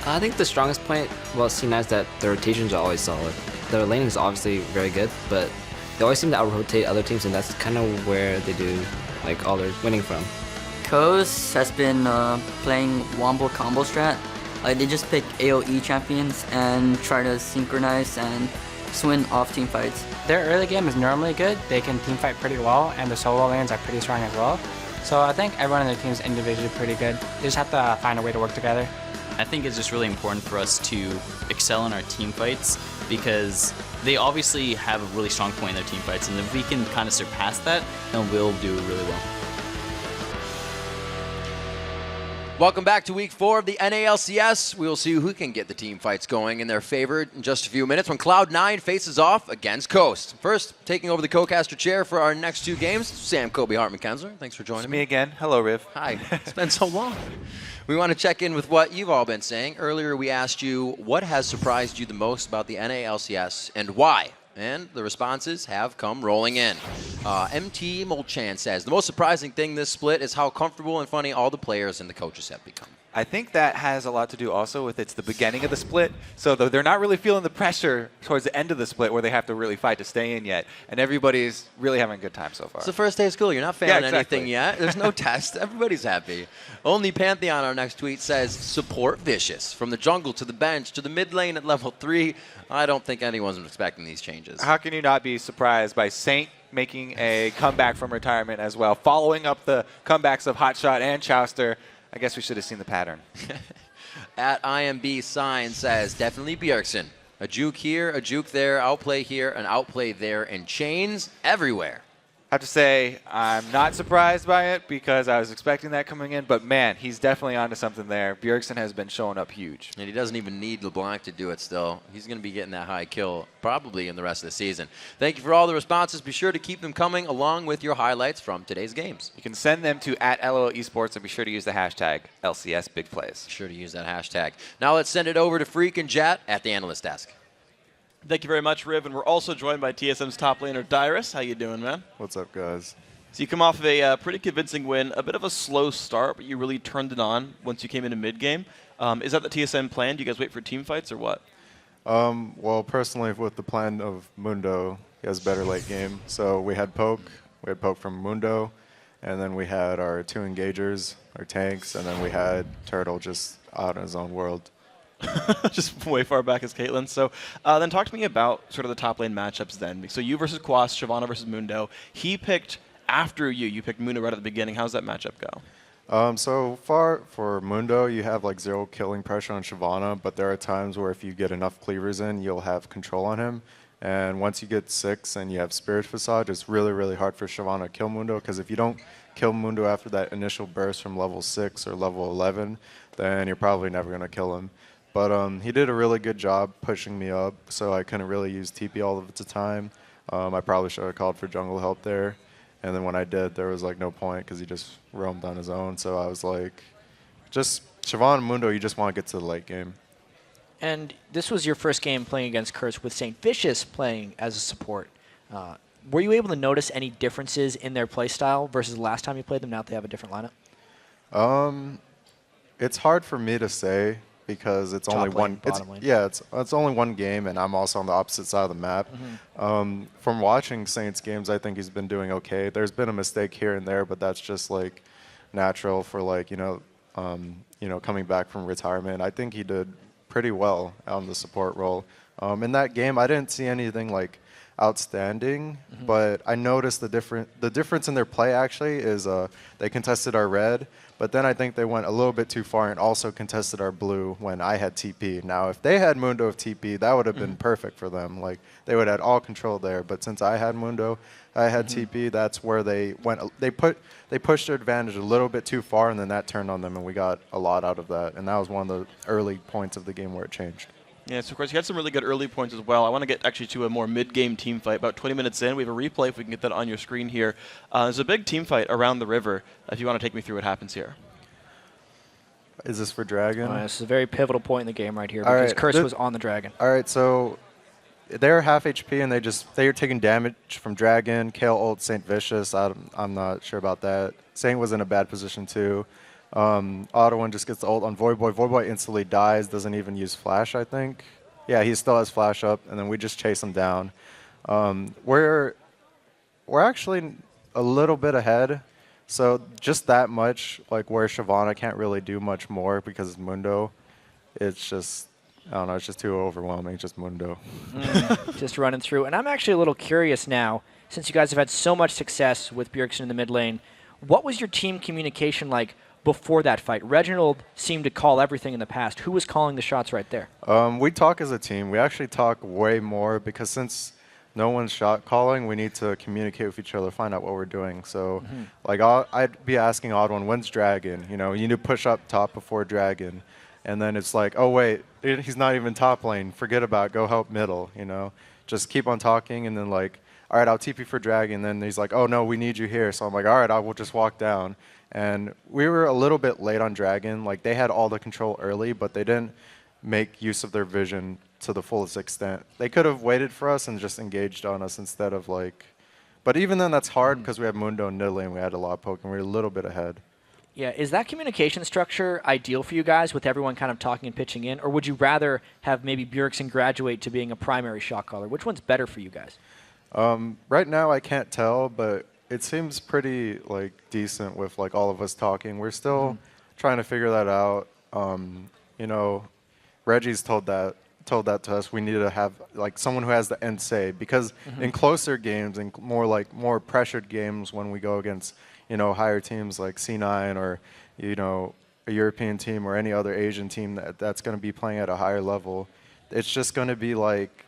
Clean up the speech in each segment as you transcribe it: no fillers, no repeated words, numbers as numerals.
I think the strongest point about C9 is that the rotations are always solid. Their laning is obviously very good, but they always seem to out-rotate other teams, and that's kind of where they do like all their winning from. Coast has been playing Wombo combo strat. They just pick AoE champions and try to synchronize and win off team fights. Their early game is normally good. They can team fight pretty well, and the solo lanes are pretty strong as well. So I think everyone in their team is individually pretty good. They just have to find a way to work together. I think it's just really important for us to excel in our team fights because they obviously have a really strong point in their team fights, and if we can kind of surpass that, then we'll do really well. Welcome back to week 4 of the NA LCS. We will see who can get the team fights going in their favor in just a few minutes when Cloud9 faces off against Coast. First, taking over the co-caster chair for our next 2 games, Sam Kobe Hartman-Kensler. Thanks for joining me. Me again. Hello, Riv. Hi. It's been so long. We want to check in with what you've all been saying. Earlier, we asked you what has surprised you the most about the NA LCS and why. And the responses have come rolling in. MT Molchan says, the most surprising thing this split is how comfortable and funny all the players and the coaches have become. I think that has a lot to do also with it's the beginning of the split, so they're not really feeling the pressure towards the end of the split where they have to really fight to stay in yet, and everybody's really having a good time so far. It's the first day of school. You're not failing anything yet. There's no test. Everybody's happy. Only Pantheon, our next tweet, says, support Vicious. From the jungle to the bench to the mid lane at level 3, I don't think anyone's expecting these changes. How can you not be surprised by Saint making a comeback from retirement as well, following up the comebacks of Hotshot and Chowster? I guess we should have seen the pattern. At IMB Sign says, definitely Bjergsen. A juke here, a juke there, outplay here, an outplay there, and chains everywhere. I have to say, I'm not surprised by it because I was expecting that coming in, but man, he's definitely onto something there. Bjergsen has been showing up huge. And he doesn't even need LeBlanc to do it still. He's going to be getting that high kill probably in the rest of the season. Thank you for all the responses. Be sure to keep them coming along with your highlights from today's games. You can send them to @LOL Esports and be sure to use the hashtag LCS Big Plays. Be sure to use that hashtag. Now let's send it over to Freak and Jet at the analyst desk. Thank you very much, Riv, and we're also joined by TSM's top laner, Dyrus. How you doing, man? What's up, guys? So you come off of a pretty convincing win, a bit of a slow start, but you really turned it on once you came into mid-game. Is that the TSM plan? Do you guys wait for team fights or what? Well, personally, with the plan of Mundo, he has better late game. So we had poke from Mundo, and then we had our 2 engagers, our tanks, and then we had Turtle just out in his own world. Just way far back as Caitlyn. So then talk to me about sort of the top lane matchups then. So you versus Quas, Shyvana versus Mundo. He picked after you. You picked Mundo right at the beginning. How's that matchup go? So far for Mundo, you have like 0 killing pressure on Shyvana, but there are times where if you get enough cleavers in, you'll have control on him. And once you get 6 and you have Spirit Facade, it's really, really hard for Shyvana to kill Mundo, because if you don't kill Mundo after that initial burst from level 6 or level 11, then you're probably never going to kill him. But he did a really good job pushing me up, so I couldn't really use TP all of the time. I probably should have called for jungle help there. And then when I did, there was like no point because he just roamed on his own. So I was like, just Shyvana and Mundo, you just want to get to the late game. And this was your first game playing against Curse with St. Vicious playing as a support. Were you able to notice any differences in their play style versus the last time you played them now that they have a different lineup? It's hard for me to say, because it's only one. It's only one game, and I'm also on the opposite side of the map. From watching Saints games, I think he's been doing okay. There's been a mistake here and there, but that's just like natural for like coming back from retirement. I think he did pretty well on the support role. In that game, I didn't see anything like outstanding, but I noticed the difference in their play actually is they contested our red, but then I think they went a little bit too far and also contested our blue when I had TP. Now, if they had Mundo of TP, that would have been perfect for them. Like, they would have had all control there. But since I had Mundo, I had TP, that's where they went. They pushed their advantage a little bit too far, and then that turned on them, and we got a lot out of that. And that was one of the early points of the game where it changed. Yeah, so of course you had some really good early points as well. I want to get actually to a more mid-game team fight. About 20 minutes in, we have a replay if we can get that on your screen here. There's a big team fight around the river. If you want to take me through what happens here. Is this for Dragon? This is a very pivotal point in the game right here because Curse was on the Dragon. All right, so they're half HP and they are taking damage from Dragon, Kale ult, St. Vicious. I'm not sure about that. Saint was in a bad position too. Otto just gets the ult on Voyboy. Voyboy instantly dies, doesn't even use flash, I think. Yeah, he still has flash up, and then we just chase him down. We're actually a little bit ahead, so just that much, like where Shyvana can't really do much more because it's Mundo. It's just, I don't know, it's just too overwhelming, just Mundo. Just running through. And I'm actually a little curious now, since you guys have had so much success with Bjergsen in the mid lane, what was your team communication like before that fight? Reginald seemed to call everything in the past. Who was calling the shots right there? We talk as a team. We actually talk way more because since no one's shot calling, we need to communicate with each other, find out what we're doing. So, like, I'd be asking Oddone, when's Dragon? You know, you need to push up top before Dragon. And then it's like, oh, wait, he's not even top lane. Forget about it. Go help middle, you know. Just keep on talking, and then, like, all right, I'll TP for Dragon. Then he's like, oh, no, we need you here. So I'm like, all right, I will just walk down. And we were a little bit late on Dragon. Like, they had all the control early, but they didn't make use of their vision to the fullest extent. They could have waited for us and just engaged on us instead of, like... But even then, that's hard because we have Mundo and Nidalee, and we had a lot of poke, and we were a little bit ahead. Yeah, is that communication structure ideal for you guys with everyone kind of talking and pitching in? Or would you rather have maybe Bjergsen graduate to being a primary shot caller? Which one's better for you guys? Right now, I can't tell, but it seems pretty like decent with like all of us talking. We're still trying to figure that out. You know, Reggie's told that to us. We need to have like someone who has the end say because in closer games and more pressured games when we go against higher teams like C9 or a European team or any other Asian team that's going to be playing at a higher level, it's just going to be like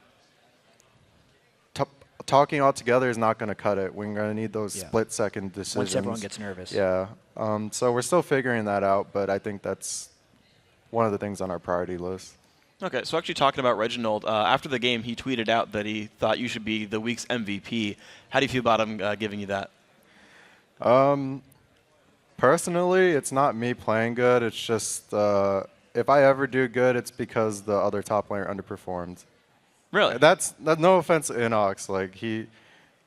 talking all together is not going to cut it. We're going to need those split-second decisions. Once everyone gets nervous. Yeah. So we're still figuring that out, but I think that's one of the things on our priority list. Okay, so actually talking about Reginald, after the game he tweeted out that he thought you should be the week's MVP. How do you feel about him giving you that? Personally, it's not me playing good. It's just if I ever do good, it's because the other top laner underperformed. Really? That's no offense to Inox. Like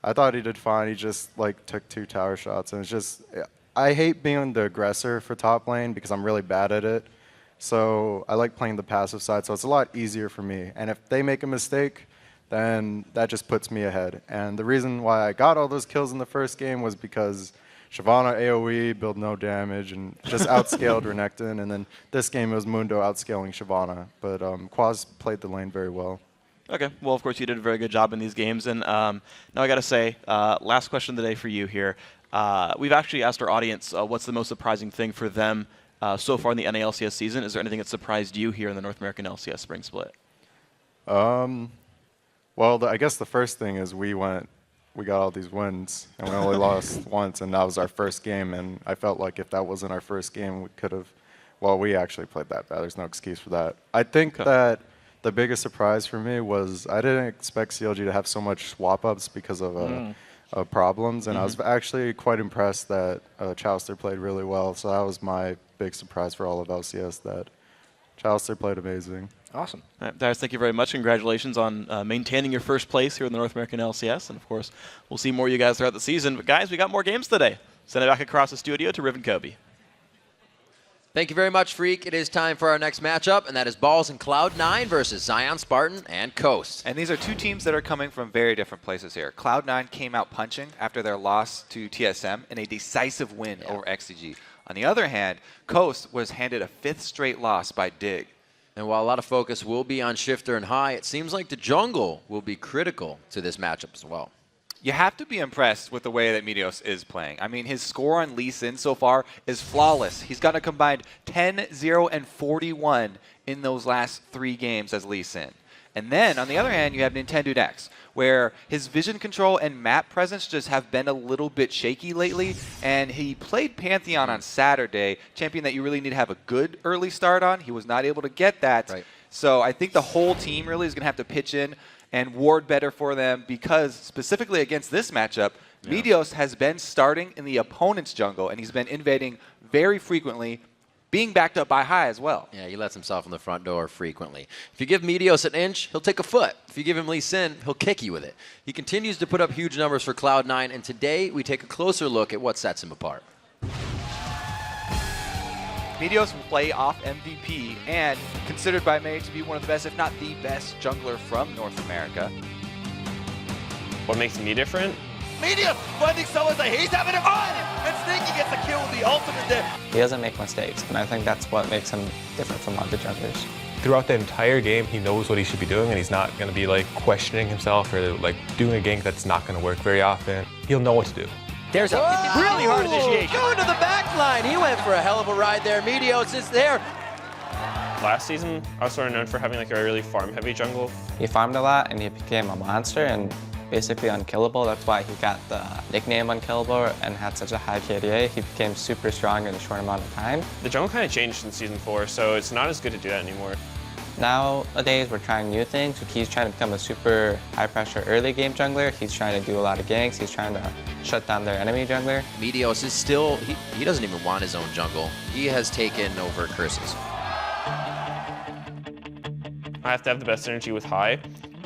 I thought he did fine. He just like took 2 tower shots, and it's just I hate being the aggressor for top lane because I'm really bad at it. So I like playing the passive side. So it's a lot easier for me. And if they make a mistake, then that just puts me ahead. And the reason why I got all those kills in the first game was because Shyvana AoE, build no damage, and just outscaled Renekton. And then this game it was Mundo outscaling Shyvana. But Quaz played the lane very well. Okay. Well, of course, you did a very good job in these games. And now I got to say, last question of the day for you here. We've actually asked our audience what's the most surprising thing for them so far in the NA LCS season. Is there anything that surprised you here in the North American LCS Spring Split? Well, I guess the first thing is we got all these wins, and we only lost once, and that was our first game. And I felt like if that wasn't our first game, we could have. Well, we actually played that bad. There's no excuse for that. I think that the biggest surprise for me was I didn't expect CLG to have so much swap ups because of problems, and I was actually quite impressed that Chalister played really well. So that was my big surprise for all of LCS, that Chalister played amazing. Awesome. All right, Darius, thank you very much. Congratulations on maintaining your first place here in the North American LCS. And, of course, we'll see more of you guys throughout the season. But, guys, we got more games today. Send it back across the studio to Riven Kobe. Thank you very much, Freak. It is time for our next matchup, and that is Balls and Cloud9 versus Zion Spartan and Coast. And these are two teams that are coming from very different places here. Cloud9 came out punching after their loss to TSM in a decisive win over XCG. On the other hand, Coast was handed a 5th straight loss by Dig. And while a lot of focus will be on Shifter and High, it seems like the jungle will be critical to this matchup as well. You have to be impressed with the way that Meteos is playing. I mean, his score on Lee Sin so far is flawless. He's got a combined 10, 0, and 41 in those last 3 games as Lee Sin. And then, on the other hand, you have Nintendo X, where his vision control and map presence just have been a little bit shaky lately. And he played Pantheon on Saturday, champion that you really need to have a good early start on. He was not able to get that. Right. So I think the whole team really is going to have to pitch in and ward better for them because, specifically against this matchup, Meteos has been starting in the opponent's jungle, and he's been invading very frequently, being backed up by High as well. Yeah, he lets himself in the front door frequently. If you give Meteos an inch, he'll take a foot. If you give him Lee Sin, he'll kick you with it. He continues to put up huge numbers for Cloud9, and today we take a closer look at what sets him apart. Meteos will play off MVP and considered by many to be one of the best, if not the best, jungler from North America. What makes me different? Meteos finding someone that he's having a fun, and Sneaky gets a kill with the ultimate there. He doesn't make mistakes, and I think that's what makes him different from other junglers. Throughout the entire game, he knows what he should be doing, and he's not going to be like questioning himself or like doing a gank that's not going to work very often. He'll know what to do. There's a really hard initiation. Going to the back line. He went for a hell of a ride there. Meteos is there. Last season, I was sort of known for having like a really farm-heavy jungle. He farmed a lot, and he became a monster and basically unkillable. That's why he got the nickname Unkillable and had such a high KDA. He became super strong in a short amount of time. The jungle kind of changed in Season 4, so it's not as good to do that anymore. Nowadays, we're trying new things. He's trying to become a super high-pressure early game jungler. He's trying to do a lot of ganks. He's trying to shut down their enemy jungler. Meteos is still, he doesn't even want his own jungle. He has taken over Curses. I have to have the best synergy with High,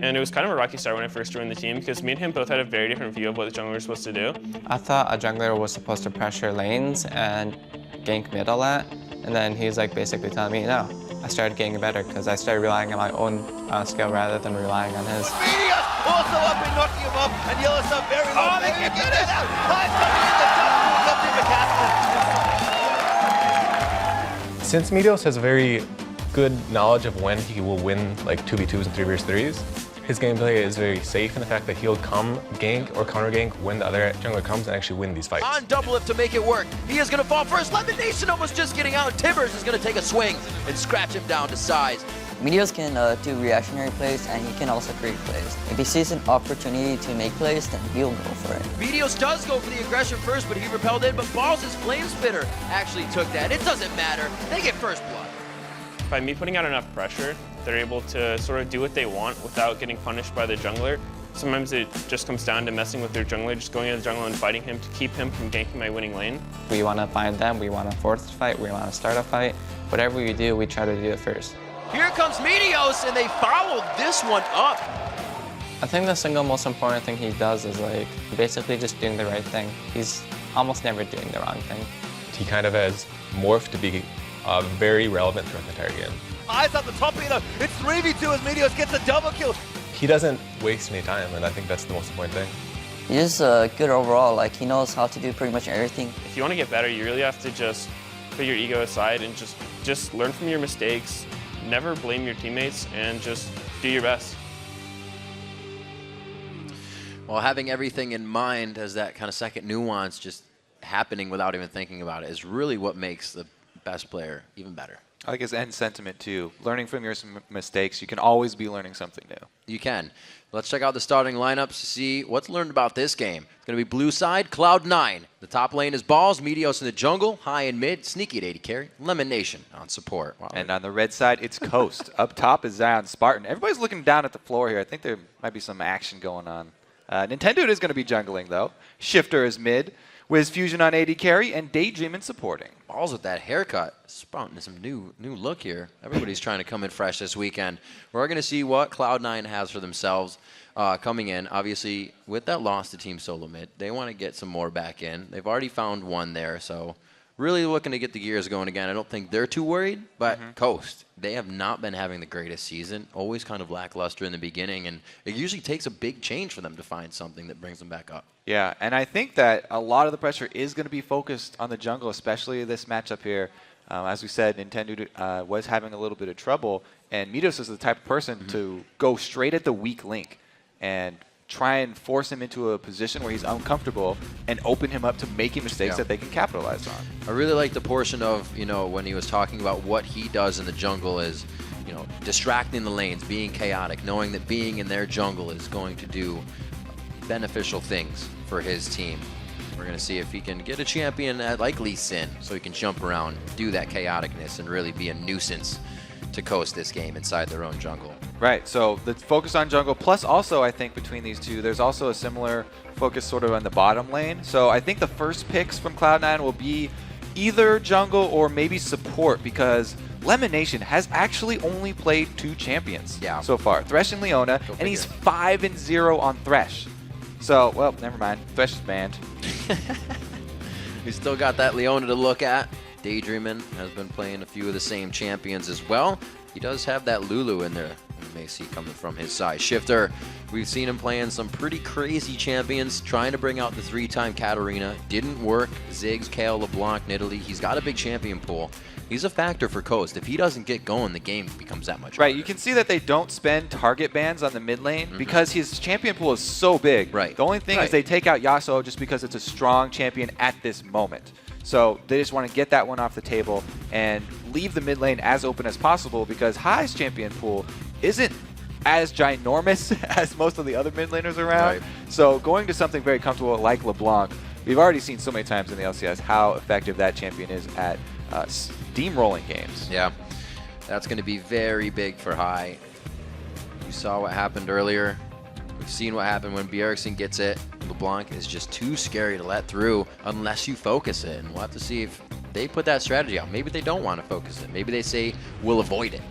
and it was kind of a rocky start when I first joined the team because me and him both had a very different view of what the jungler was supposed to do. I thought a jungler was supposed to pressure lanes and gank mid a lot, and then he's like basically telling me no. I started getting better because I started relying on my own skill rather than relying on his. Meteos also up and knocking him up, and Yellow's up very low. Oh, they can get it out. High's coming in the jungle, Since Meteos has a very good knowledge of when he will win like 2v2s and 3v3s, his gameplay is very safe in the fact that he'll come gank or counter gank when the other jungler comes and actually win these fights. On double lift to make it work. He is going to fall first. Lemon Nation almost just getting out. Tibbers is going to take a swing and scratch him down to size. Meteos can do reactionary plays, and he can also create plays. If he sees an opportunity to make plays, then he'll go for it. Meteos does go for the aggression first, but he repelled it. But Balls' Flame Spitter actually took that. It doesn't matter. They get first blood. By me putting out enough pressure, they're able to sort of do what they want without getting punished by the jungler. Sometimes it just comes down to messing with their jungler, just going into the jungle and fighting him to keep him from ganking my winning lane. We want to find them, we want to force the fight, we want to start a fight. Whatever we do, we try to do it first. Here comes Meteos, and they followed this one up. I think the single most important thing he does is like basically just doing the right thing. He's almost never doing the wrong thing. He kind of has morphed to be very relevant throughout the entire game. Eyes at the top here, though. It's 3v2 as Meteos gets a double kill. He doesn't waste any time, and I think that's the most important thing. He's good overall. Like, he knows how to do pretty much everything. If you want to get better, you really have to just put your ego aside and just learn from your mistakes. Never blame your teammates and just do your best. Well, having everything in mind as that kind of second nuance just happening without even thinking about it is really what makes the best player even better. I like his end sentiment too. Learning from your mistakes, you can always be learning something new. You can. Let's check out the starting lineups to see what's learned about this game. It's going to be blue side, Cloud9. The top lane is Balls, Meteos in the jungle, High and mid, Sneaky at 80 carry, Lemon Nation on support. Wow. And on the red side, it's Coast. Up top is Zion Spartan. Everybody's looking down at the floor here. I think there might be some action going on. Nintendo is going to be jungling though. Shifter is mid. Wiz Fusion on AD carry, and Daydream in supporting. Balls with that haircut. Sprouting some new look here. Everybody's trying to come in fresh this weekend. We're going to see what Cloud9 has for themselves coming in. Obviously, with that loss to Team Solo Mid, they want to get some more back in. They've already found one there, so really looking to get the gears going again. I don't think they're too worried, but Coast, they have not been having the greatest season. Always kind of lackluster in the beginning, and it usually takes a big change for them to find something that brings them back up. Yeah, and I think that a lot of the pressure is going to be focused on the jungle, especially this matchup here. As we said, Nintendo was having a little bit of trouble, and Meteos is the type of person to go straight at the weak link and try and force him into a position where he's uncomfortable and open him up to making mistakes that they can capitalize on. I really like the portion of, when he was talking about what he does in the jungle is, distracting the lanes, being chaotic, knowing that being in their jungle is going to do beneficial things for his team. We're going to see if he can get a champion like Lee Sin so he can jump around, do that chaoticness, and really be a nuisance to Coast this game inside their own jungle. Right, so the focus on jungle, plus also I think between these two, there's also a similar focus sort of on the bottom lane. So I think the first picks from Cloud9 will be either jungle or maybe support, because Lemon Nation has actually only played 2 champions so far, Thresh and Leona, and he's 5-0 on Thresh. So, well, never mind. Thresh is banned. We still got that Leona to look at. Daydreamin has been playing a few of the same champions as well. He does have that Lulu in there. You may see coming from his side. Shifter, we've seen him playing some pretty crazy champions, trying to bring out the 3-time Katarina. Didn't work. Ziggs, Kale, LeBlanc, Nidalee. He's got a big champion pool. He's a factor for Coast. If he doesn't get going, the game becomes that much harder. Right, you can see that they don't spend target bans on the mid lane because his champion pool is so big. Right. The only thing is they take out Yasuo just because it's a strong champion at this moment. So they just want to get that one off the table and leave the mid lane as open as possible because High's champion pool isn't as ginormous as most of the other mid laners around. Right. So going to something very comfortable like LeBlanc, we've already seen so many times in the LCS how effective that champion is at steamrolling games. Yeah, that's going to be very big for High. You saw what happened earlier. We've seen what happened when Bjergsen gets it. LeBlanc is just too scary to let through unless you focus it. And we'll have to see if they put that strategy out. Maybe they don't want to focus it. Maybe they say, we'll avoid it.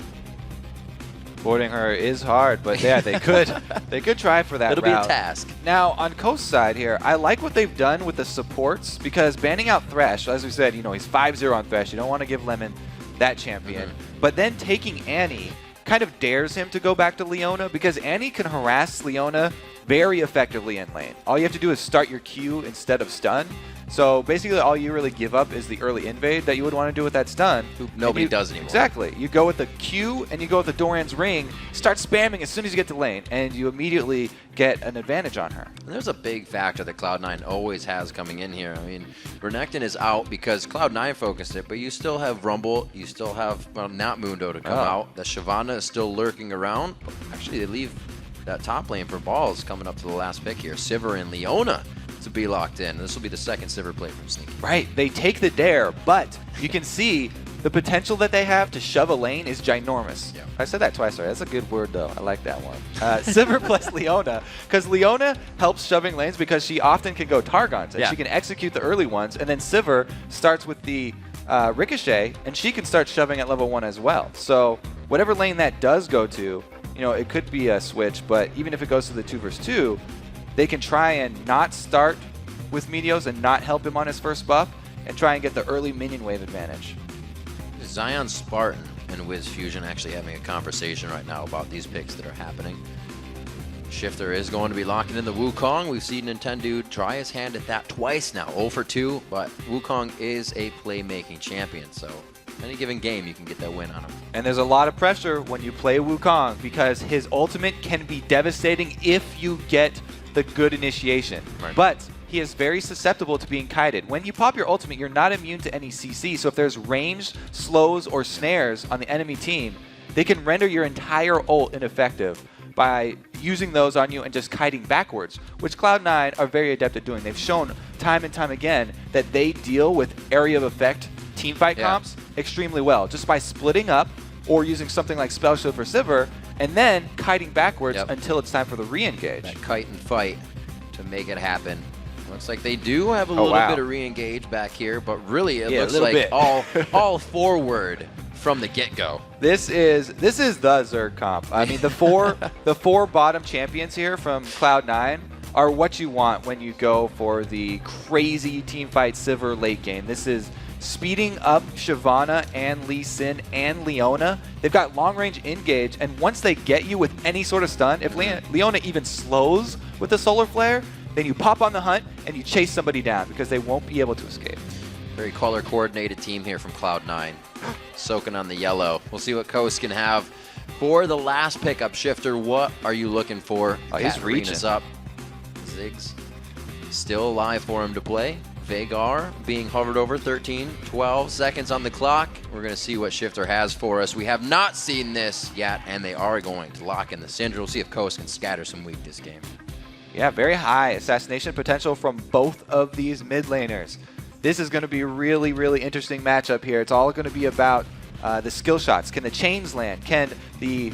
Avoiding her is hard, but yeah, they could try for that It'll route. be a task. Now, on Coast's side here, I like what they've done with the supports because banning out Thresh, as we said, you know, he's 5-0 on Thresh. You don't want to give Lemon that champion. But then taking Annie kind of dares him to go back to Leona because Annie can harass Leona very effectively in lane. All you have to do is start your Q instead of stun. So basically all you really give up is the early invade that you would want to do with that stun. Nobody does anymore. Exactly. You go with the Q and you go with the Doran's Ring, start spamming as soon as you get to lane, and you immediately get an advantage on her. And there's a big factor that Cloud9 always has coming in here. I mean, Renekton is out because Cloud9 focused it, but you still have Rumble, you still have, well, not Mundo to come out. The Shyvana is still lurking around. Actually, they leave that top lane for balls coming up to the last pick here. Sivir and Leona to be locked in. This will be the second Sivir play from Sneaky. Right, they take the dare, but you can see the potential that they have to shove a lane is ginormous. Yeah. I said that twice already. That's a good word, though. I like that one. Sivir plus Leona, because Leona helps shoving lanes because she often can go Targons, and she can execute the early ones, and then Sivir starts with the Ricochet, and she can start shoving at level 1 as well. So whatever lane that does go to, you know, it could be a switch, but even if it goes to the 2 versus 2, they can try and not start with Meteos and not help him on his first buff and try and get the early minion wave advantage. Zion Spartan and Wiz Fusion actually having a conversation right now about these picks that are happening. Shifter is going to be locking in the Wukong. We've seen Nintendo try his hand at that twice now, 0 for 2, but Wukong is a playmaking champion, so any given game you can get that win on him. And there's a lot of pressure when you play Wukong because his ultimate can be devastating if you get the good initiation. Right. But he is very susceptible to being kited. When you pop your ultimate, you're not immune to any CC, so if there's ranged slows or snares on the enemy team, they can render your entire ult ineffective by using those on you and just kiting backwards, which Cloud9 are very adept at doing. They've shown time and time again that they deal with area of effect teamfight comps extremely well, just by splitting up or using something like Spell Shield for Sivir, and then kiting backwards until it's time for the re-engage. That kite and fight to make it happen. Looks like they do have a little bit of re-engage back here, but really it looks like all forward from the get-go. This is the Zerg comp. I mean, the four bottom champions here from Cloud9 are what you want when you go for the crazy teamfight Sivir late game. This is speeding up Shyvana and Lee Sin and Leona. They've got long-range engage, and once they get you with any sort of stun, if Leona even slows with the Solar Flare, then you pop on the hunt and you chase somebody down because they won't be able to escape. Very color-coordinated team here from Cloud9. Soaking on the yellow. We'll see what Coast can have for the last pickup. Shifter, what are you looking for? He's reaching. Up. Ziggs still alive for him to play. Vagar being hovered over, 12 seconds on the clock. We're going to see what Shifter has for us. We have not seen this yet, and they are going to lock in the Syndra. We'll see if Coast can scatter some weak this game. Yeah, very high assassination potential from both of these mid laners. This is going to be a really, really interesting matchup here. It's all going to be about the skill shots. Can the chains land? Can the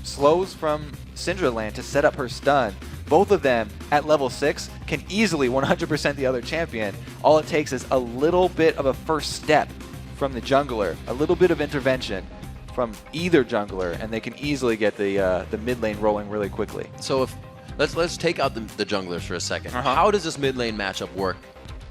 slows from Syndra land to set up her stun? Both of them at level 6 can easily 100% the other champion. All it takes is a little bit of a first step from the jungler, a little bit of intervention from either jungler, and they can easily get the mid lane rolling really quickly. So if let's take out the junglers for a second. How does this mid lane matchup work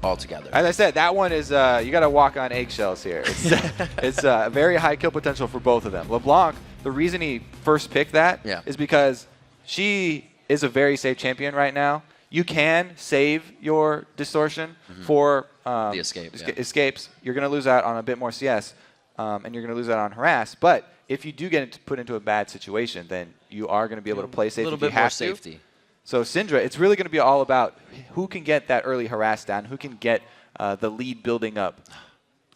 altogether. As I said, that one is, you got to walk on eggshells here. It's very high kill potential for both of them. LeBlanc, the reason he first picked that is because she is a very safe champion right now. You can save your distortion for the escape, escapes. You're going to lose out on a bit more CS, and you're going to lose out on harass. But if you do get put into a bad situation, then you are going to be able to play safe. A little if you bit more have safety. To. So Syndra, it's really going to be all about who can get that early harass down, who can get the lead building up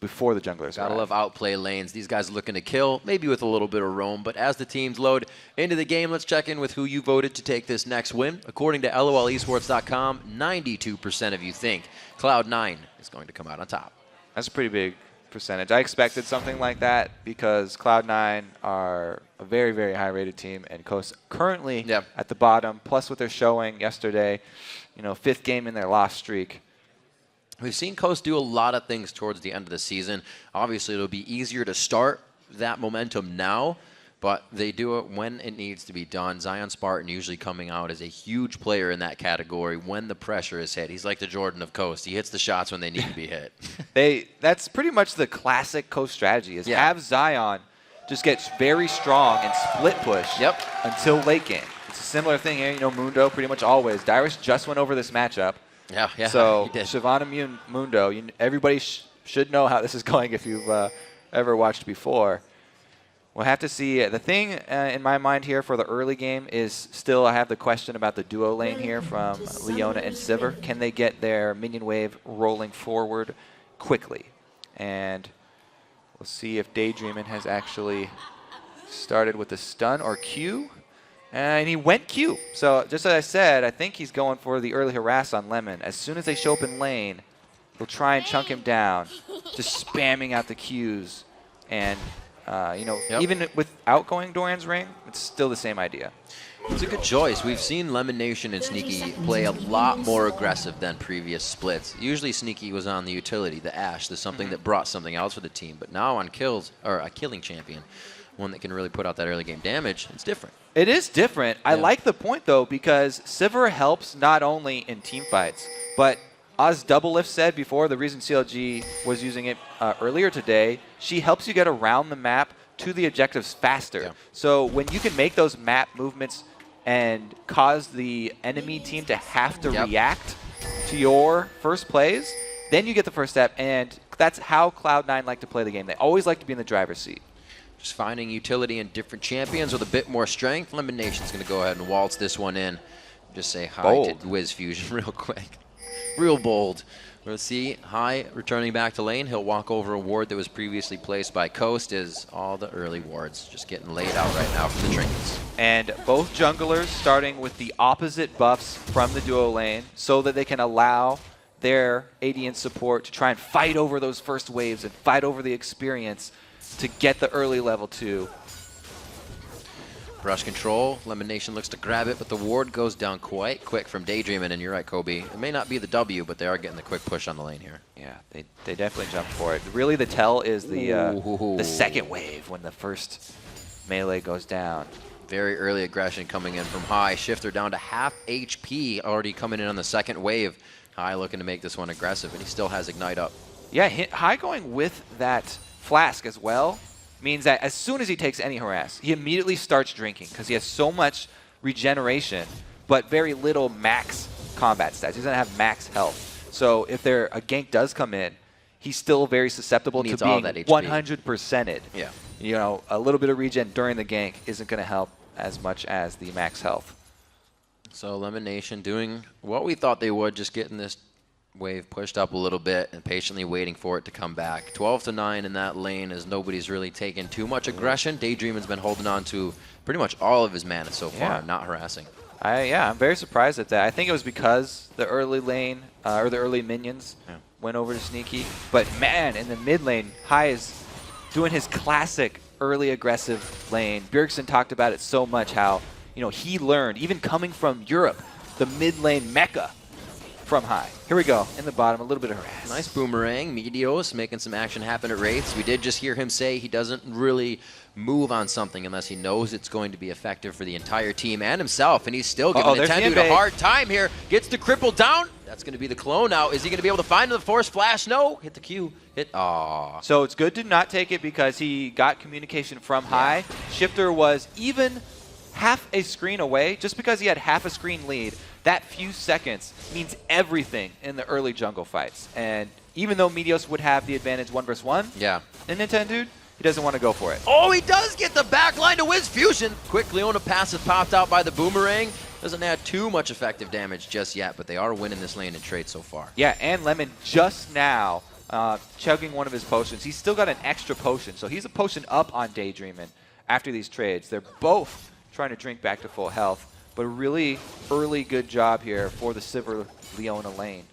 before the junglers Gotta arrive. love outplay lanes. These guys looking to kill, maybe with a little bit of roam. But as the teams load into the game, let's check in with who you voted to take this next win. According to LOLesports.com, 92% of you think Cloud9 is going to come out on top. That's a pretty big percentage. I expected something like that because Cloud9 are a very, very high-rated team, and Coast currently at the bottom, plus what they're showing yesterday, 5th game in their loss streak. We've seen Coast do a lot of things towards the end of the season. Obviously, it'll be easier to start that momentum now, but they do it when it needs to be done. Zion Spartan usually coming out as a huge player in that category when the pressure is hit. He's like the Jordan of Coast. He hits the shots when they need to be hit. That's pretty much the classic Coast strategy is have Zion just get very strong and split push until late game. It's a similar thing here. Mundo pretty much always. Dyrus just went over this matchup. Yeah, so he did. Shyvana Mundo, everybody should know how this is going if you've ever watched before. We'll have to see. The thing in my mind here for the early game is still I have the question about the duo lane here from Leona and Sivir. Can they get their minion wave rolling forward quickly? And we'll see if Daydreamin has actually started with the stun or Q. And he went Q. So just as I said, I think he's going for the early harass on Lemon. As soon as they show up in lane, he'll try and chunk him down, just spamming out the Qs. And, even without going Dorian's Ring, it's still the same idea. It's a good choice. We've seen Lemon Nation and Sneaky play a lot more aggressive than previous splits. Usually Sneaky was on the utility, the Ashe, the something that brought something else for the team. But now on kills, or a killing champion, one that can really put out that early game damage, it's different. It is different. I like the point, though, because Sivir helps not only in team fights, but as Double Lift said before, the reason CLG was using it earlier today, she helps you get around the map to the objectives faster. Yeah. So when you can make those map movements and cause the enemy team to have to react to your first plays, then you get the first step, and that's how Cloud9 like to play the game. They always like to be in the driver's seat. Just finding utility in different champions with a bit more strength. Lemon Nation's going to go ahead and waltz this one in. Just say hi to Wiz Fusion real quick. Real bold. We'll see High returning back to lane. He'll walk over a ward that was previously placed by Coast as all the early wards just getting laid out right now from the trinkets. And both junglers starting with the opposite buffs from the duo lane so that they can allow their AD and support to try and fight over those first waves and fight over the experience to get the early level 2. Brush control. Lemon Nation looks to grab it, but the ward goes down quite quick from Daydreamin', and you're right, Kobe. It may not be the W, but they are getting the quick push on the lane here. Yeah, they definitely jumped for it. Really, the tell is the second wave when the first melee goes down. Very early aggression coming in from High. Shifter down to half HP, already coming in on the second wave. High looking to make this one aggressive, and he still has Ignite up. Yeah, High going with that Flask as well means that as soon as he takes any harass, he immediately starts drinking because he has so much regeneration, but very little max combat stats. He doesn't have max health. So if a gank does come in, he's still very susceptible to being 100%ed. Yeah. A little bit of regen during the gank isn't going to help as much as the max health. So Lemon Nation doing what we thought they would, just getting this wave pushed up a little bit and patiently waiting for it to come back. 12-9 in that lane as nobody's really taken too much aggression. Daydreamin's been holding on to pretty much all of his mana so far, not harassing. I'm very surprised at that. I think it was because the early lane, or the early minions went over to Sneaky. But man, in the mid lane, High is doing his classic early aggressive lane. Bjergsen talked about it so much how, he learned, even coming from Europe, the mid lane mecca from High. Here we go, in the bottom, a little bit of harass. Nice boomerang. Meteos making some action happen at Wraiths. We did just hear him say he doesn't really move on something unless he knows it's going to be effective for the entire team and himself, and he's still giving Tendu a hard time here. Gets the cripple down. That's going to be the clone now. Is he going to be able to find the force flash? No. Hit the Q. Hit. Aw. So it's good to not take it because he got communication from high. Shifter was even half a screen away. Just because he had half a screen lead, that few seconds means everything in the early jungle fights. And even though Meteos would have the advantage 1 versus 1, in Nintendo, he doesn't want to go for it. Oh, he does get the backline to Wiz Fusion. Quick Leona passive popped out by the boomerang. Doesn't add too much effective damage just yet, but they are winning this lane in trade so far. Yeah, and Lemon just now chugging one of his potions. He's still got an extra potion, so he's a potion up on Daydreamin' after these trades. They're both trying to drink back to full health, but a really early good job here for the Sivir Leona lane.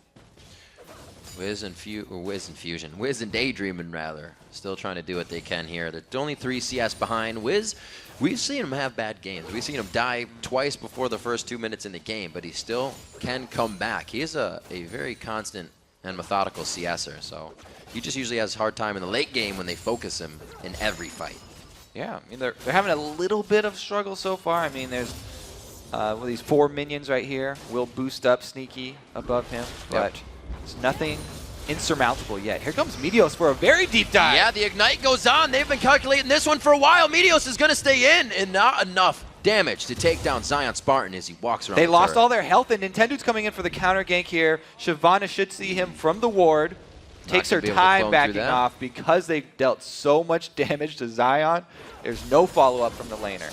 Wiz and Fusion. Wiz and Daydreamin', rather. Still trying to do what they can here. They're only 3 CS behind. Wiz, we've seen him have bad games. We've seen him die twice before the first 2 minutes in the game, but he still can come back. He is a very constant and methodical CSer, so he just usually has a hard time in the late game when they focus him in every fight. Yeah, I mean, they're having a little bit of struggle so far. I mean, there's these 4 minions right here will boost up Sneaky above him, but it's nothing insurmountable yet. Here comes Meteos for a very deep dive. Yeah, the Ignite goes on. They've been calculating this one for a while. Meteos is going to stay in, and not enough damage to take down Zion Spartan as he walks around. They the lost turret. all their health, and Nintendo's coming in for the counter gank here. Shyvana should see him from the ward. Takes her time backing off because they dealt so much damage to Zion. There's no follow-up from the laner.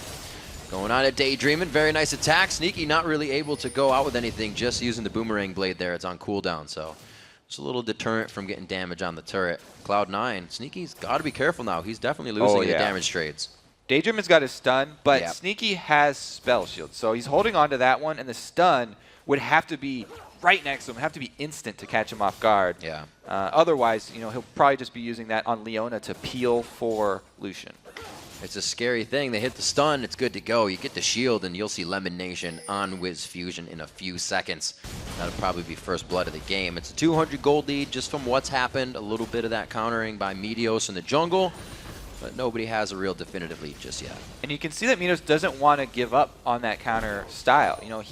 Going on at Daydreamin', very nice attack. Sneaky not really able to go out with anything, just using the boomerang blade there. It's on cooldown, so it's a little deterrent from getting damage on the turret. Cloud9, Sneaky's got to be careful now. He's definitely losing the damage trades. Daydreamin's got his stun, but Sneaky has spell shield, so he's holding on to that one, and the stun would have to be right next to him, have to be instant to catch him off guard. Yeah. Otherwise, you know, he'll probably just be using that on Leona to peel for Lucian. It's a scary thing. They hit the stun, it's good to go. You get the shield, and you'll see Lemon Nation on Wiz Fusion in a few seconds. That'll probably be first blood of the game. It's a 200 gold lead just from what's happened. A little bit of that countering by Meteos in the jungle, but nobody has a real definitive lead just yet. And you can see that Meteos doesn't want to give up on that counter style. You know,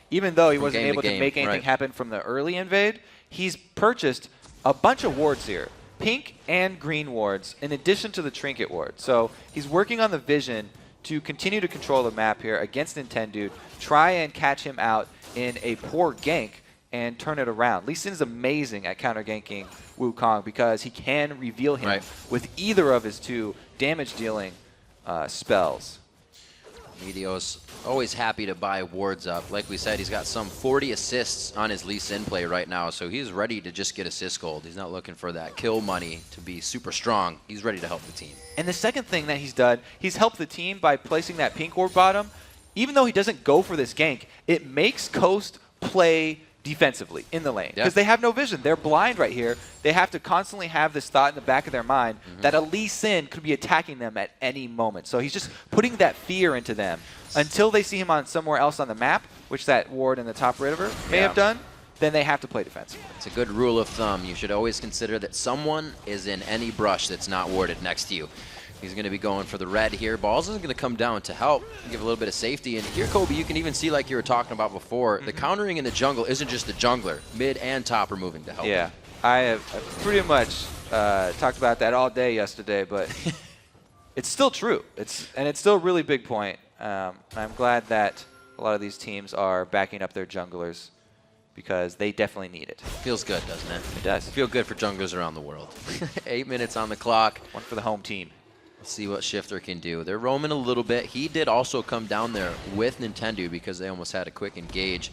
even though he wasn't able to make anything happen from the early invade, he's purchased a bunch of wards here. Pink and green wards, in addition to the trinket ward. So he's working on the vision to continue to control the map here against Nintendo, try and catch him out in a poor gank and turn it around. Lee Sin is amazing at counter ganking Wukong because he can reveal him with either of his 2 damage dealing spells. Meteos always happy to buy wards up. Like we said, he's got some 40 assists on his Lee Sin play right now, so he's ready to just get assist gold. He's not looking for that kill money to be super strong. He's ready to help the team. And the second thing that he's done, he's helped the team by placing that pink ward bottom. Even though he doesn't go for this gank, it makes Coast play defensively in the lane because they have no vision. They're blind right here. They have to constantly have this thought in the back of their mind that a Lee Sin could be attacking them at any moment. So he's just putting that fear into them until they see him on somewhere else on the map, which that ward in the top river may have done. Then they have to play defensively. It's a good rule of thumb. You should always consider that someone is in any brush that's not warded next to you. He's going to be going for the red here. Balls is going to come down to help, give a little bit of safety. And here, Kobe, you can even see, like you were talking about before, the countering in the jungle isn't just the jungler. Mid and top are moving to help. Yeah, I have pretty much talked about that all day yesterday, but it's still true. It's still a really big point. I'm glad that a lot of these teams are backing up their junglers because they definitely need it. Feels good, doesn't it? It does. Feel good for junglers around the world. 8 minutes on the clock. One for the home team. Let's see what Shifter can do. They're roaming a little bit. He did also come down there with Nintendo because they almost had a quick engage.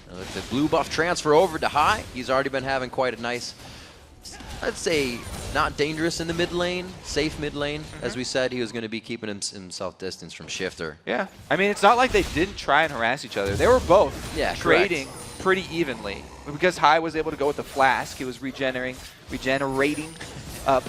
The blue buff transfer over to high. He's already been having quite a nice, I'd say, not dangerous in the mid lane, safe mid lane. As we said, he was going to be keeping himself distance from Shifter. Yeah, I mean, it's not like they didn't try and harass each other. They were both trading pretty evenly. Because High was able to go with the flask, he was regenerating up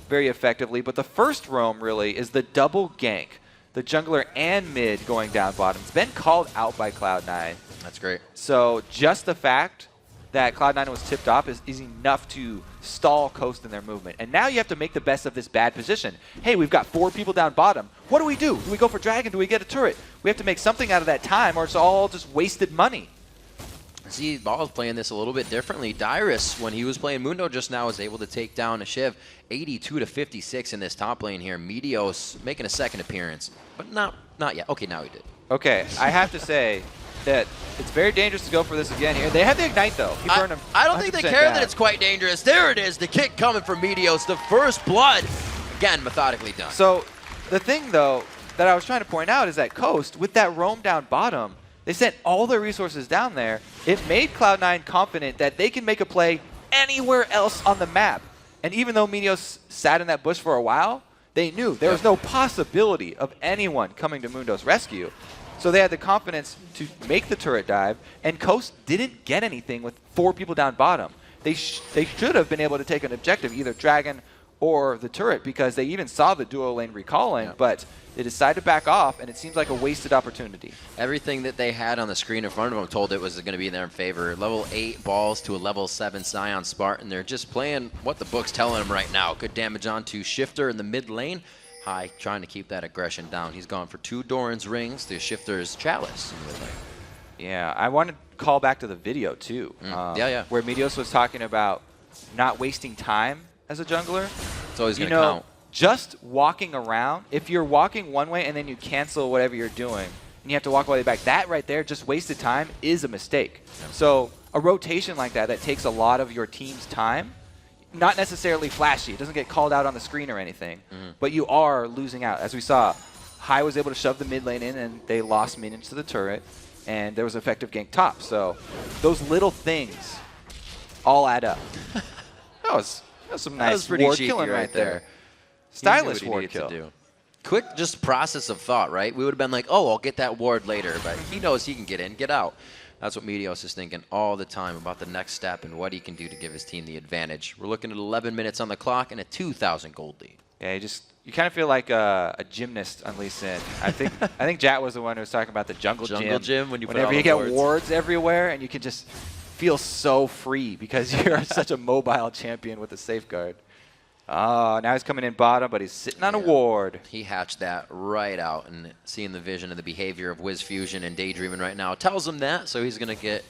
very effectively. But the first roam really is the double gank. The jungler and mid going down bottom. It's been called out by Cloud9. That's great. So just the fact that Cloud9 was tipped off is enough to stall Coast in their movement. And now you have to make the best of this bad position. Hey, we've got 4 people down bottom. What do we do? Do we go for Dragon? Do we get a turret? We have to make something out of that time or it's all just wasted money. See, Ball's playing this a little bit differently. Dyrus, when he was playing Mundo just now, was able to take down a Shiv 82-56 in this top lane here. Meteos making a second appearance, but not yet. Okay, now he did. Okay, I have to say that it's very dangerous to go for this again here. They have the Ignite, though. He burned him. I don't think they care that it's quite dangerous. There it is, the kick coming from Meteos, the first blood. Again, methodically done. So the thing, though, that I was trying to point out is that Coast, with that roam down bottom, they sent all their resources down there. It made Cloud9 confident that they can make a play anywhere else on the map. And even though Meteos sat in that bush for a while, they knew there was no possibility of anyone coming to Mundo's rescue. So they had the confidence to make the turret dive, and Coast didn't get anything with 4 people down bottom. They should have been able to take an objective, either Dragon or the turret, because they even saw the duo lane recalling, but they decided to back off, and it seems like a wasted opportunity. Everything that they had on the screen in front of them told it was going to be in their favor. Level 8 balls to a level 7 Scion Spartan. They're just playing what the book's telling them right now. Good damage onto Shifter in the mid lane. High trying to keep that aggression down. He's gone for 2 Doran's rings. The Shifter's Chalice in the mid lane. Yeah, I want to call back to the video, too. Where Meteos was talking about not wasting time as a jungler. It's always going to count. Just walking around, if you're walking one way and then you cancel whatever you're doing, and you have to walk all the way back, that right there, just wasted time, is a mistake. So a rotation like that takes a lot of your team's time, not necessarily flashy. It doesn't get called out on the screen or anything, but you are losing out. As we saw, High was able to shove the mid lane in, and they lost minions to the turret, and there was effective gank top. So those little things all add up. That was some nice ward killing right there. Stylish ward kill. Quick just process of thought, right? We would have been like, oh, I'll get that ward later, but he knows he can get in, get out. That's what Meteos is thinking all the time about the next step and what he can do to give his team the advantage. We're looking at 11 minutes on the clock and a 2,000 gold lead. Yeah, you kind of feel like a gymnast on Lee Sin. I think Jat was the one who was talking about the jungle gym. Whenever you get wards everywhere, and you can just feel so free because you're such a mobile champion with a safeguard. Oh, now he's coming in bottom, but he's sitting on a ward. He hatched that right out, and seeing the vision of the behavior of Wiz Fusion and Daydreaming right now tells him that, so he's going to get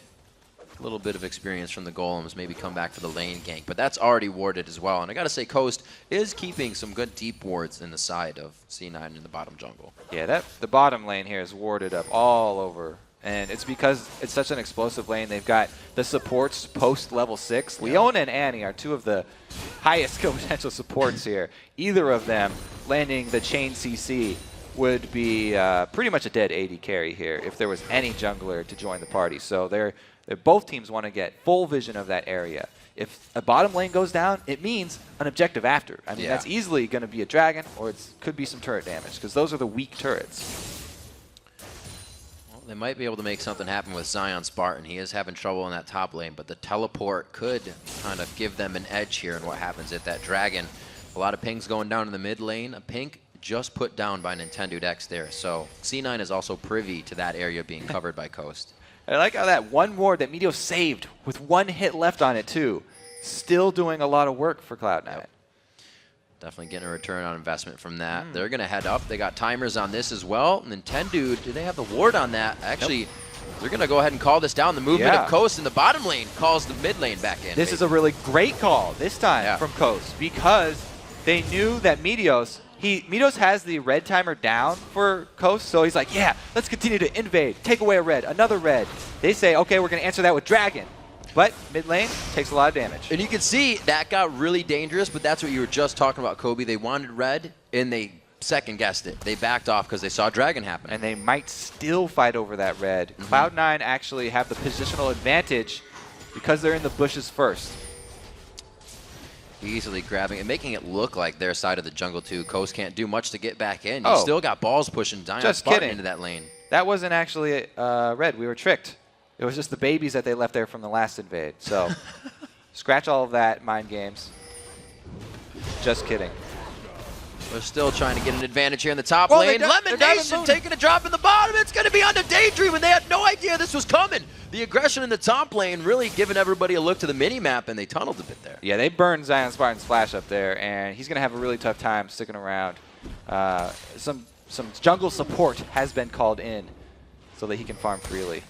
a little bit of experience from the golems, maybe come back for the lane gank, but that's already warded as well. And I got to say, Coast is keeping some good deep wards in the side of C9 in the bottom jungle. Yeah, the bottom lane here is warded up all over. And it's because it's such an explosive lane. They've got the supports post level 6. Leona and Annie are 2 of the highest skill potential supports here. Either of them landing the chain CC would be pretty much a dead AD carry here if there was any jungler to join the party. So both teams want to get full vision of that area. If a bottom lane goes down, it means an objective after. I mean, that's easily going to be a dragon, or it could be some turret damage, because those are the weak turrets. They might be able to make something happen with Scion Spartan. He is having trouble in that top lane, but the teleport could kind of give them an edge here in what happens at that dragon. A lot of pings going down in the mid lane. A pink just put down by Nintendo Dex there. So C9 is also privy to that area being covered by Coast. I like how that one ward that Meteos saved with 1 hit left on it too. Still doing a lot of work for Cloud9. Yep. Definitely getting a return on investment from that. They're going to head up. They got timers on this as well. Nintendo, do they have the ward on that? Actually, they're going to go ahead and call this down. The movement of Coast in the bottom lane calls the mid lane back in. This is a really great call this time from Coast, because they knew that Meteos has the red timer down for Coast, so he's like, yeah, let's continue to invade, take away a red, another red. They say, okay, we're going to answer that with Dragon. But mid lane takes a lot of damage. And you can see that got really dangerous, but that's what you were just talking about, Kobe. They wanted red, and they second-guessed it. They backed off because they saw Dragon happen. And they might still fight over that red. Cloud9 actually have the positional advantage because they're in the bushes first. Easily grabbing and making it look like their side of the jungle, too. Coast can't do much to get back in. You still got balls pushing Scion Spartan into that lane. That wasn't actually red. We were tricked. It was just the babies that they left there from the last invade. So scratch all of that, mind games. Just kidding. We're still trying to get an advantage here in the top lane. Lemon Nation taking a drop in the bottom. It's going to be onto Daydream, and they had no idea this was coming. The aggression in the top lane really giving everybody a look to the mini-map, and they tunneled a bit there. Yeah, they burned Scion Spartan's flash up there, and he's going to have a really tough time sticking around. Some jungle support has been called in so that he can farm freely.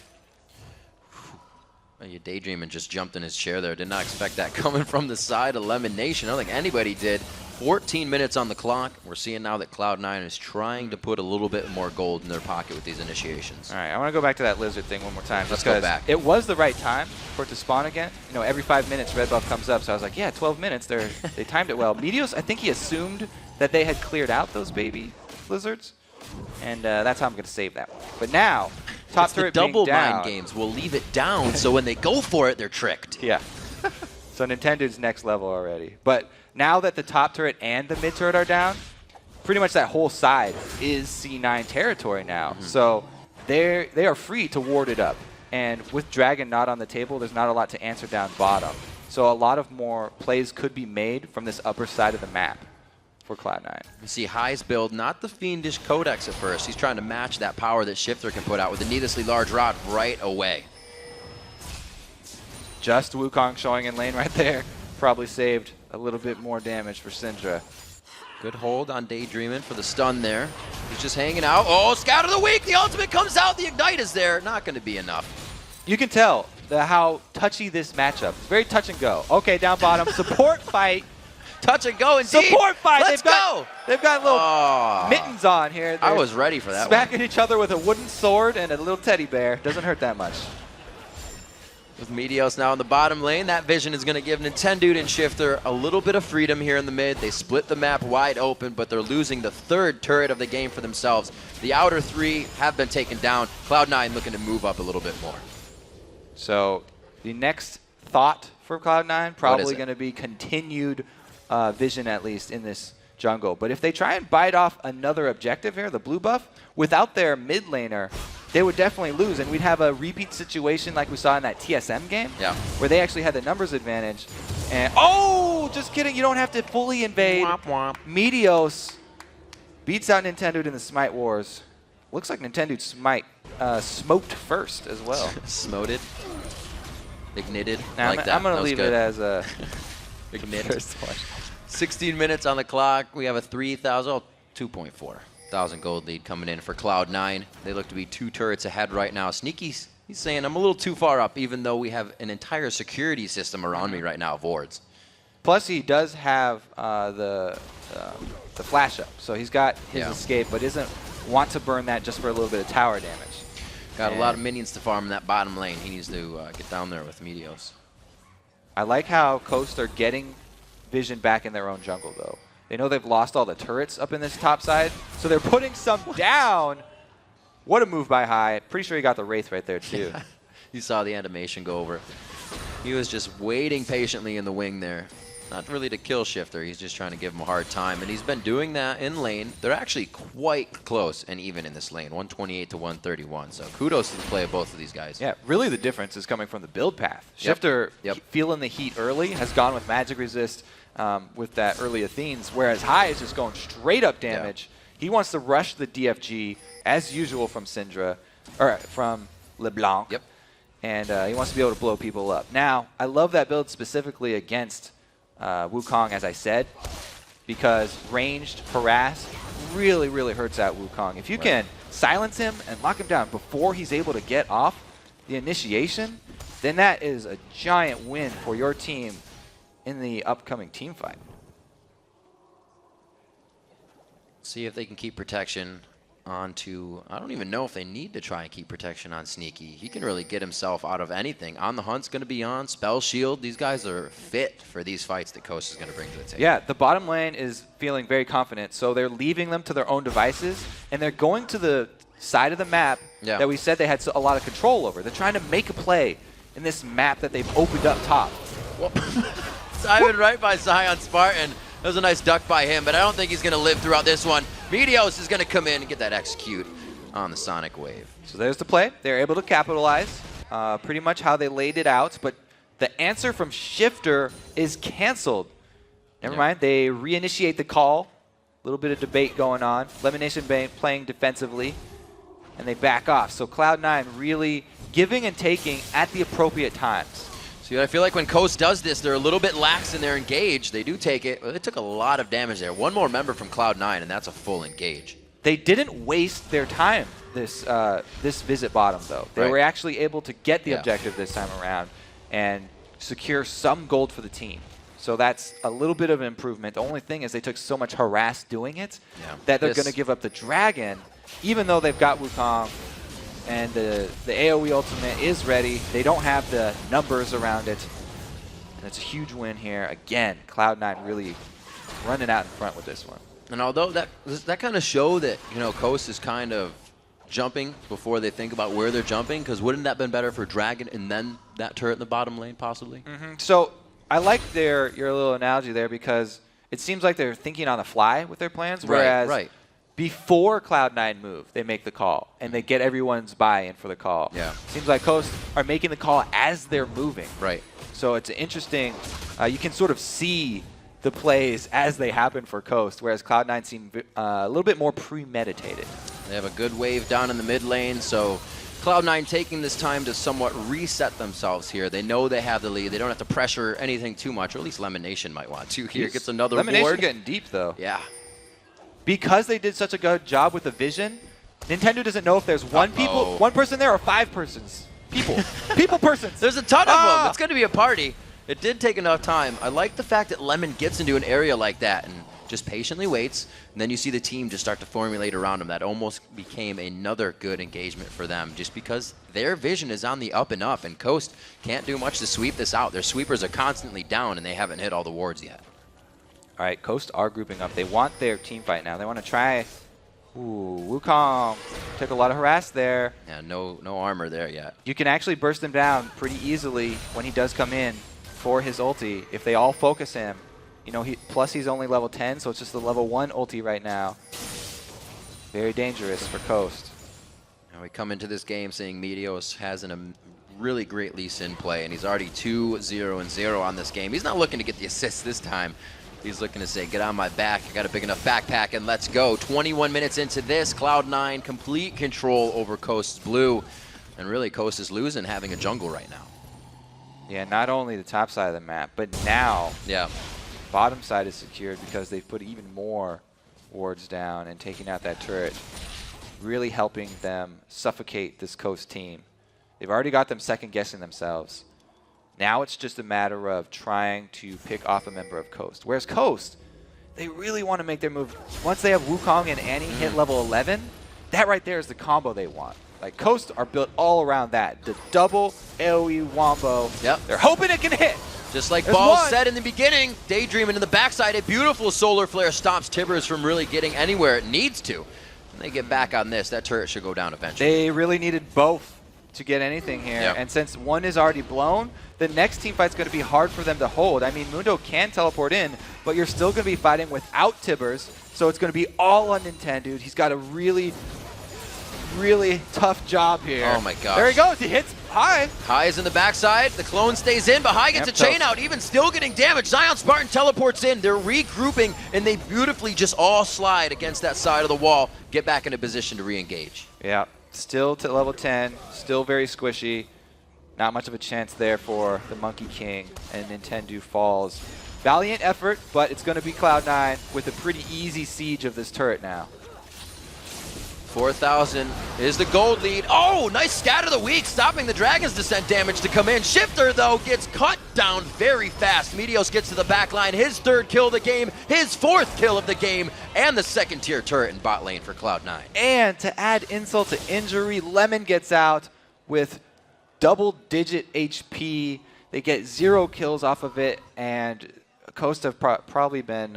You Daydreaming just jumped in his chair there. Did not expect that coming from the side of Lemon Nation. I don't think anybody did. 14 minutes on the clock. We're seeing now that Cloud9 is trying to put a little bit more gold in their pocket with these initiations. All right, I want to go back to that lizard thing one more time. Let's go back. It was the right time for it to spawn again. You know, every 5 minutes red buff comes up, so I was like, yeah, 12 minutes. They timed it well. Meteos, I think he assumed that they had cleared out those baby lizards, and that's how I'm going to save that one. But now, top turret being double down. mind games will leave it down, so when they go for it, they're tricked. Yeah. So Nintendo's next level already. But now that the top turret and the mid turret are down, pretty much that whole side is C9 territory now. So they are free to ward it up. And with Dragon not on the table, there's not a lot to answer down bottom. So a lot of more plays could be made from this upper side of the map for Cloud9. You see High's build, not the fiendish Codex at first. He's trying to match that power that Shifter can put out with a needlessly large rod right away. Just Wukong showing in lane right there. Probably saved a little bit more damage for Syndra. Good hold on Daydreaming for the stun there. He's just hanging out. Oh, Scout of the Week! The ultimate comes out. The Ignite is there. Not going to be enough. You can tell how touchy this matchup. It's very touch and go. Okay, down bottom. Support fight. Touch and go indeed. Support fight. Let's go. They've got little mittens on here. They're I was ready for that smacking each other with a wooden sword and a little teddy bear. Doesn't hurt that much. With Meteos now in the bottom lane, that vision is going to give Nintendude and Shifter a little bit of freedom here in the mid. They split the map wide open, but they're losing the third turret of the game for themselves. The outer three have been taken down. Cloud9 looking to move up a little bit more. So the next thought for Cloud9 probably going to be continued vision, at least in this jungle. But if they try and bite off another objective here, the blue buff, without their mid laner, they would definitely lose, and we'd have a repeat situation like we saw in that TSM game, where they actually had the numbers advantage. And oh, just kidding, you don't have to fully invade. Womp womp. Meteos beats out Nintendude in the Smite Wars. Looks like Nintendude smoked first as well. Smoted. Ignited. Now, like I'm going to leave it as a Ignite. 16 minutes on the clock. We have a 2.4 thousand gold lead coming in for Cloud9. They look to be 2 turrets ahead right now. Sneaky's he's saying I'm a little too far up, even though we have an entire security system around me right now of wards. Plus, he does have the flash up, so he's got his escape, but doesn't want to burn that just for a little bit of tower damage. Got a lot of minions to farm in that bottom lane. He needs to get down there with Meteos. I like how Coast are getting vision back in their own jungle, though. They know they've lost all the turrets up in this top side, so they're putting some down. What a move by High. Pretty sure he got the Wraith right there, too. You saw the animation go over. He was just waiting patiently in the wing there. Not really to kill Shifter. He's just trying to give him a hard time, and he's been doing that in lane. They're actually quite close and even in this lane, 128 to 131. So kudos to the play of both of these guys. Yeah, really the difference is coming from the build path. Shifter, feeling the heat early, has gone with Magic Resist with that early Athenes, whereas High is just going straight up damage. He wants to rush the DFG, as usual from Syndra, or from LeBlanc. And he wants to be able to blow people up. Now, I love that build specifically against Wukong, as I said, because ranged harass really, really hurts out Wukong. If you can silence him and lock him down before he's able to get off the initiation, then that is a giant win for your team in the upcoming team fight. See if they can keep protection onto, I don't even know if they need to try and keep protection on Sneaky. He can really get himself out of anything. On the Hunt's going to be on, Spell Shield. These guys are fit for these fights that Coast is going to bring to the table. Yeah, the bottom lane is feeling very confident, so they're leaving them to their own devices, and they're going to the side of the map that we said they had a lot of control over. They're trying to make a play in this map that they've opened up top. Simon right by Zion Spartan. That was a nice duck by him, but I don't think he's going to live throughout this one. Meteos is going to come in and get that execute on the Sonic Wave. So there's the play. They're able to capitalize pretty much how they laid it out, but the answer from Shifter is canceled. Never mind. They reinitiate the call. A little bit of debate going on. Lemon Nation playing defensively, and they back off. So Cloud9 really giving and taking at the appropriate times. See, I feel like when Coast does this, they're a little bit lax in their engage. They do take it. They took a lot of damage there. One more member from Cloud9, and that's a full engage. They didn't waste their time this visit bottom, though. They were actually able to get the objective this time around and secure some gold for the team. So that's a little bit of an improvement. The only thing is they took so much harass doing it that they're going to give up the Dragon, even though they've got Wukong and the AoE ultimate is ready. They don't have the numbers around it. And it's a huge win here. Again, Cloud9 really running out in front with this one. And although that kind of show that, you know, Coast is kind of jumping before they think about where they're jumping, because wouldn't that have been better for Dragon and then that turret in the bottom lane possibly? So I like your little analogy there, because it seems like they're thinking on the fly with their plans, whereas before Cloud9 move, they make the call and they get everyone's buy-in for the call. Seems like Coast are making the call as they're moving. So it's interesting. You can sort of see the plays as they happen for Coast, whereas Cloud9 seem a little bit more premeditated. They have a good wave down in the mid lane, so Cloud9 taking this time to somewhat reset themselves here. They know they have the lead. They don't have to pressure anything too much, or at least Lemon Nation might want to. Here gets another Lemon Nation ward. getting deep, though. Yeah. Because they did such a good job with the vision, Nintendo doesn't know if there's one person there or 5 persons. Persons. There's a ton of them. It's going to be a party. It did take enough time. I like the fact that Lemon gets into an area like that and just patiently waits, and then you see the team just start to formulate around him. That almost became another good engagement for them, just because their vision is on the up and up, and Coast can't do much to sweep this out. Their sweepers are constantly down, and they haven't hit all the wards yet. All right, Coast are grouping up. They want their team fight now. They want to try. Ooh, Wukong took a lot of harass there. Yeah, no armor there yet. You can actually burst him down pretty easily when he does come in for his ulti. If they all focus him, you know, plus he's only level 10, so it's just the level 1 ulti right now. Very dangerous for Coast. And we come into this game saying Meteos has a really great Lee Sin play, and he's already 2-0-0 on this game. He's not looking to get the assist this time. He's looking to say, get on my back, I got a big enough backpack, and let's go. 21 minutes into this, Cloud9 complete control over Coast's blue. And really, Coast is losing having a jungle right now. Yeah, not only the top side of the map, but now bottom side is secured because they've put even more wards down and taking out that turret, really helping them suffocate this Coast team. They've already got them second-guessing themselves. Now it's just a matter of trying to pick off a member of Coast. Whereas Coast, they really want to make their move. Once they have Wukong and Annie hit level 11, that right there is the combo they want. Like, Coast are built all around that. The double AoE wombo. They're hoping it can hit. Just like Ball said in the beginning, Daydreaming in the backside, a beautiful solar flare stops Tibbers from really getting anywhere it needs to. When they get back on this, that turret should go down eventually. They really needed both to get anything here. And since one is already blown, the next team fight's going to be hard for them to hold. I mean, Mundo can teleport in, but you're still going to be fighting without Tibbers, so it's going to be all on Nintendo. He's got a really tough job here. Oh my gosh. There he goes. He hits High. High is in the backside. The clone stays in, but High gets a chain out, even still getting damaged. Zion Spartan teleports in. They're regrouping, and they beautifully just all slide against that side of the wall, get back into position to re-engage. Yeah, still to level 10, still very squishy. Not much of a chance there for the Monkey King, and Nintendo falls. Valiant effort, but it's going to be Cloud9 with a pretty easy siege of this turret now. 4,000 is the gold lead. Oh, nice scatter of the week, stopping the Dragon's Descent damage to come in. Shifter, though, gets cut down very fast. Meteos gets to the back line, his 3rd kill of the game, his 4th kill of the game, and the 2nd-tier turret in bot lane for Cloud9. And to add insult to injury, Lemon gets out with double-digit HP. They get 0 kills off of it, and Coast have probably been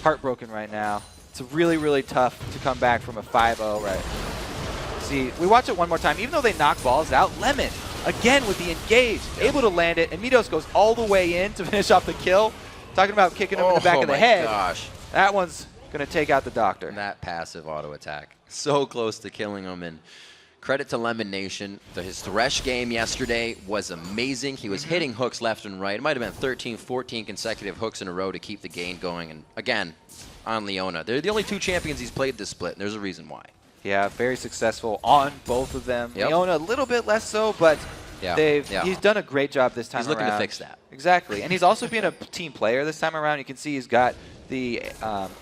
heartbroken right now. It's really, really tough to come back from a 5-0, right? See, we watch it one more time. Even though they knock balls out, Lemon, again with the engage, able to land it, and Meteos goes all the way in to finish off the kill. Talking about kicking him in the back of the head. Gosh. That one's going to take out the Doctor. And that passive auto attack. So close to killing him. And credit to Lemon Nation. His Thresh game yesterday was amazing. He was hitting hooks left and right. It might have been 13, 14 consecutive hooks in a row to keep the game going. And again, on Leona. They're the only 2 champions he's played this split, and there's a reason why. Yeah, very successful on both of them. Leona a little bit less so, but he's done a great job this time around. He's looking to fix that. Exactly, and he's also being a team player this time around. You can see he's got the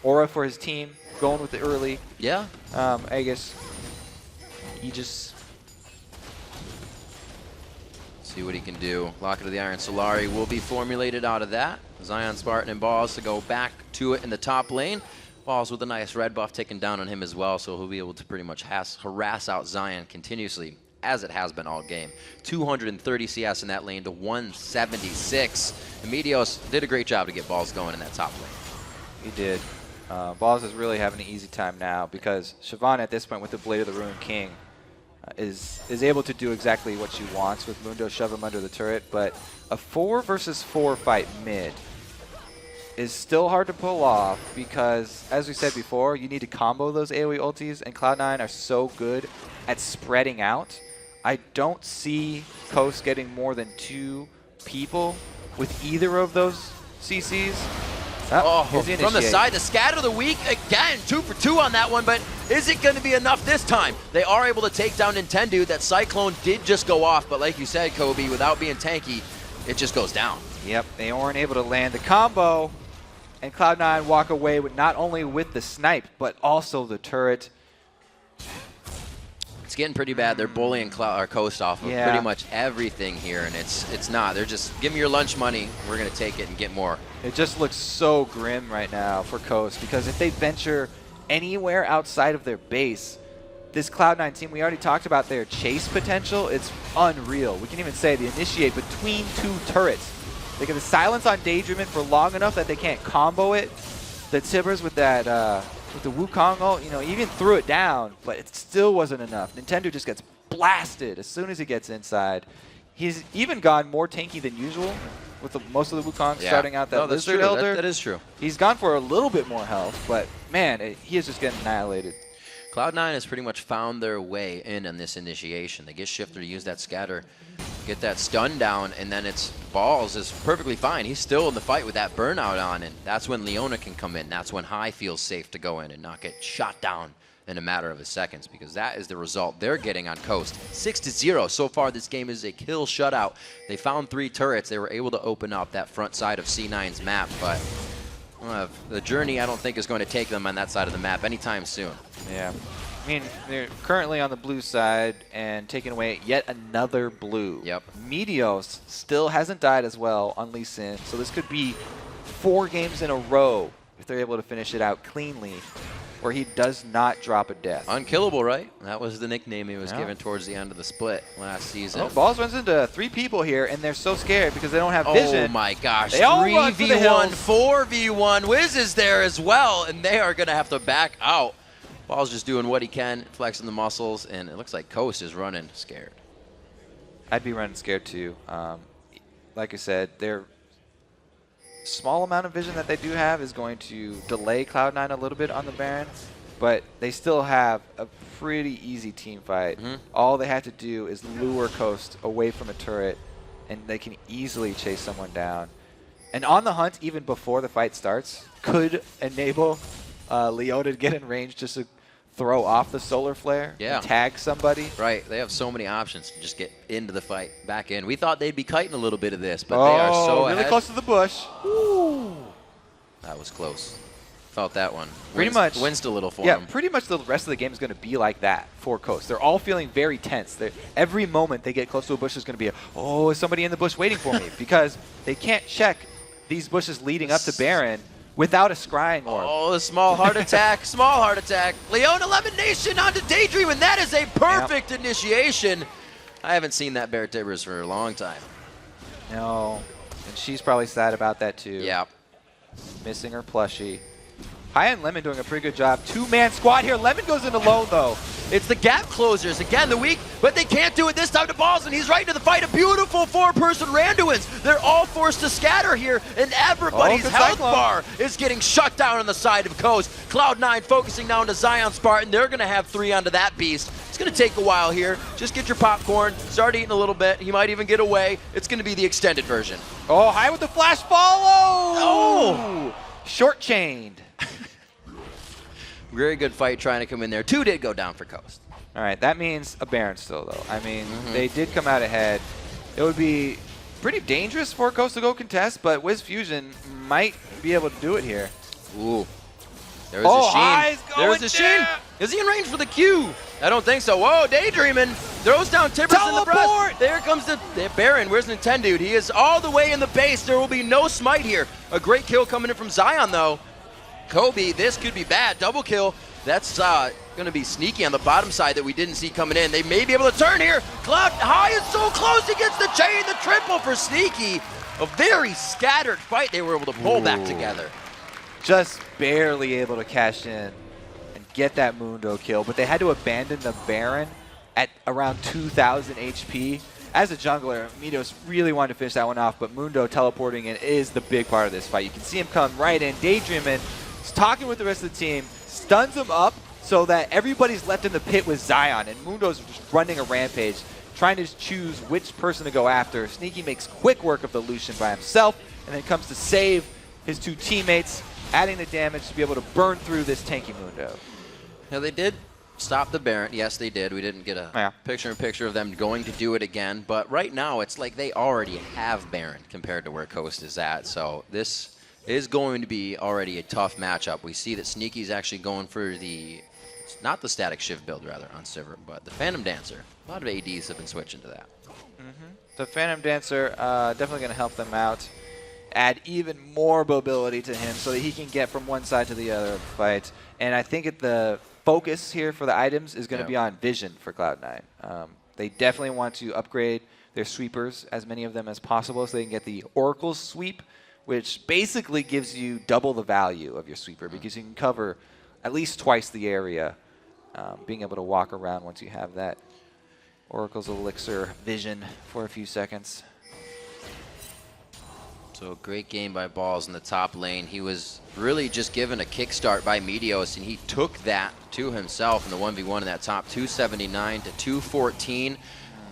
aura for his team. going with it early. Yeah. I guess he just... See what he can do. Locket of the Iron Solari will be formulated out of that. Zion, Spartan, and Balls to go back to it in the top lane. Balls with a nice red buff taken down on him as well, so he'll be able to pretty much harass out Zion continuously, as it has been all game. 230 CS in that lane to 176. And Meteos did a great job to get Balls going in that top lane. He did. Balls is really having an easy time now because Siobhan at this point with the Blade of the Ruined King is able to do exactly what she wants with Mundo, shove him under the turret, but a 4 versus 4 fight mid is still hard to pull off because, as we said before, you need to combo those AoE ultis, and Cloud9 are so good at spreading out. I don't see Coast getting more than 2 people with either of those CCs. From the side, the scatter of the week, again, 2 for 2 on that one, but is it going to be enough this time? They are able to take down Nintendo. That Cyclone did just go off, but like you said, Kobe, without being tanky, it just goes down. Yep, they weren't able to land the combo, and Cloud9 walk away with not only with the snipe, but also the turret. It's getting pretty bad. They're bullying Coast off of pretty much everything here, and it's not. They're just, give me your lunch money. We're going to take it and get more. It just looks so grim right now for Coast, because if they venture anywhere outside of their base, this Cloud9 team, we already talked about their chase potential. It's unreal. We can even say the initiate between 2 turrets. They get the silence on Daydreamin for long enough that they can't combo it. The Tibbers with that with the Wukong ult, you know, even threw it down, but it still wasn't enough. Nintendo just gets blasted as soon as he gets inside. He's even gone more tanky than usual with most of the Wukong starting out that Lizard Elder. That is true. He's gone for a little bit more health, but man, he is just getting annihilated. Cloud9 has pretty much found their way in on this initiation. They get Shifter to use that scatter, get that stun down, and then it's Balls is perfectly fine. He's still in the fight with that burnout on, and that's when Leona can come in. That's when High feels safe to go in and not get shot down in a matter of seconds, because that is the result they're getting on Coast. 6-0. So far, this game is a kill shutout. They found 3 turrets. They were able to open up that front side of C9's map, but the journey, I don't think, is going to take them on that side of the map anytime soon. Yeah. I mean, they're currently on the blue side and taking away yet another blue. Yep. Meteos still hasn't died as well on Lee Sin, so this could be 4 games in a row if they're able to finish it out cleanly, where he does not drop a death. Unkillable, right? That was the nickname he was given towards the end of the split last season. Oh, Balls runs into 3 people here, and they're so scared because they don't have vision. Oh my gosh, they all 3v1, 4v1. Wiz is there as well, and they are going to have to back out. Balls just doing what he can, flexing the muscles, and it looks like Coast is running scared. I'd be running scared too. Like I said, their small amount of vision that they do have is going to delay Cloud9 a little bit on the Baron, but they still have a pretty easy team fight. All they have to do is lure Coast away from a turret, and they can easily chase someone down. And on the hunt, even before the fight starts, could enable Leona to get in range just to throw off the solar flare and tag somebody. Right, they have so many options to just get into the fight, back in. We thought they'd be kiting a little bit of this, but they are so really ahead. close to the bush. Ooh. That was close. Felt that one. Pretty much. Winced a little for Yeah, them. pretty much the rest of the game is going to be like that for Coast. They're all feeling very tense. Every moment they get close to a bush is going to be, is somebody in the bush waiting for me? Because they can't check these bushes leading up to Baron without a scrying orb. Oh, the small heart attack, small heart attack. Leona elimination onto Daydream, and that is a perfect initiation. I haven't seen that Bear Tibbers for a long time. No, and she's probably sad about that too. Yeah. Missing her plushie. High and Lemon doing a pretty good job. 2-man squad here. Lemon goes in alone though. It's the gap closers. Again, the weak, but they can't do it this time to Balls, and he's right into the fight. A beautiful 4-person Randuins. They're all forced to scatter here, and everybody's health bar is getting shut down on the side of Coast. Cloud9 focusing now into Zion Spartan. They're going to have 3 onto that beast. It's going to take a while here. Just get your popcorn. Start eating a little bit. He might even get away. It's going to be the extended version. Oh, High with the flash follow! Oh! Short-chained. Very good fight trying to come in there. 2 did go down for Coast. All right, that means a Baron still, though. I mean, they did come out ahead. It would be pretty dangerous for Coast to go contest, but Wiz Fusion might be able to do it here. Ooh. There's Oh, a High's Sheen. going There's a Sheen. down. Is he in range for the Q? I don't think so. Whoa, Daydreaming. Throws down Tibbers in the breast. Teleport! There comes the Baron. Where's Nintendude? He is all the way in the base. There will be no smite here. A great kill coming in from Zion, though. Kobe, this could be bad. Double kill. That's going to be sneaky on the bottom side that we didn't see coming in. They may be able to turn here. Cloud High is so close. He gets the chain, the triple for Sneaky. A very scattered fight they were able to pull back together. Just barely able to cash in and get that Mundo kill, but they had to abandon the Baron at around 2,000 HP. As a jungler, Midos really wanted to finish that one off, but Mundo teleporting in is the big part of this fight. You can see him come right in, daydreaming, he's talking with the rest of the team, stuns him up so that everybody's left in the pit with Zion, and Mundo's just running a rampage, trying to choose which person to go after. Sneaky makes quick work of the Lucian by himself, and then comes to save his two teammates, adding the damage to be able to burn through this tanky Mundo. Now they did stop the Baron. Yes, they did. We didn't get a picture-in-picture of them going to do it again. But right now, it's like they already have Baron compared to where Coast is at. So this is going to be already a tough matchup. We see that Sneaky's actually going for the, not the Static Shift build, rather, on Sivir, but the Phantom Dancer. A lot of ADs have been switching to that. The Phantom Dancer definitely going to help them out. Add even more mobility to him so that he can get from one side to the other of the fight. And I think the focus here for the items is going to be on vision for Cloud9. They definitely want to upgrade their sweepers, as many of them as possible, so they can get the Oracle sweep, which basically gives you double the value of your sweeper because you can cover at least twice the area, being able to walk around once you have that Oracle's Elixir vision for a few seconds. So great game by Balls in the top lane. He was really just given a kickstart by Meteos, and he took that to himself in the 1v1 in that top 279 to 214.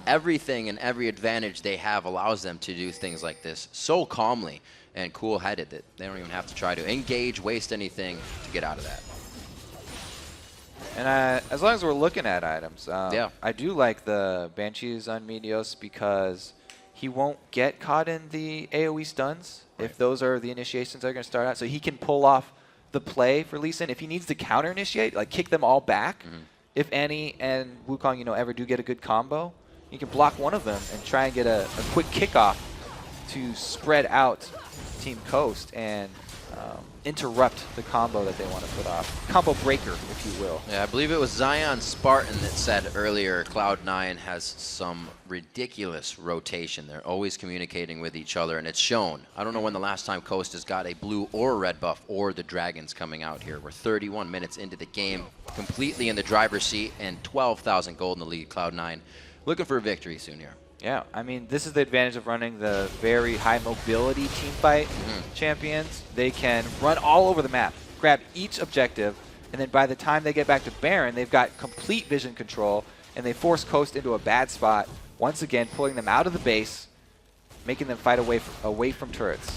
Everything and every advantage they have allows them to do things like this so calmly and cool-headed that they don't even have to try to engage, waste anything to get out of that. And as long as we're looking at items, I do like the Banshees on Meteos because he won't get caught in the AoE stuns if those are the initiations that are going to start out. So he can pull off the play for Lee Sin. If he needs to counter initiate, like kick them all back, if Annie and Wukong, ever do get a good combo, you can block one of them and try and get a quick kickoff to spread out Team Coast and interrupt the combo that they want to put off. Combo breaker, if you will. Yeah, I believe it was Zion Spartan that said earlier Cloud9 has some ridiculous rotation. They're always communicating with each other, and it's shown. I don't know when the last time Coast has got a blue or a red buff or the Dragons coming out here. We're 31 minutes into the game, completely in the driver's seat, and 12,000 gold in the lead. Cloud9 looking for a victory soon here. Yeah, I mean, this is the advantage of running the very high mobility team fight champions. They can run all over the map, grab each objective, and then by the time they get back to Baron, they've got complete vision control, and they force Coast into a bad spot, once again pulling them out of the base, making them fight away from turrets.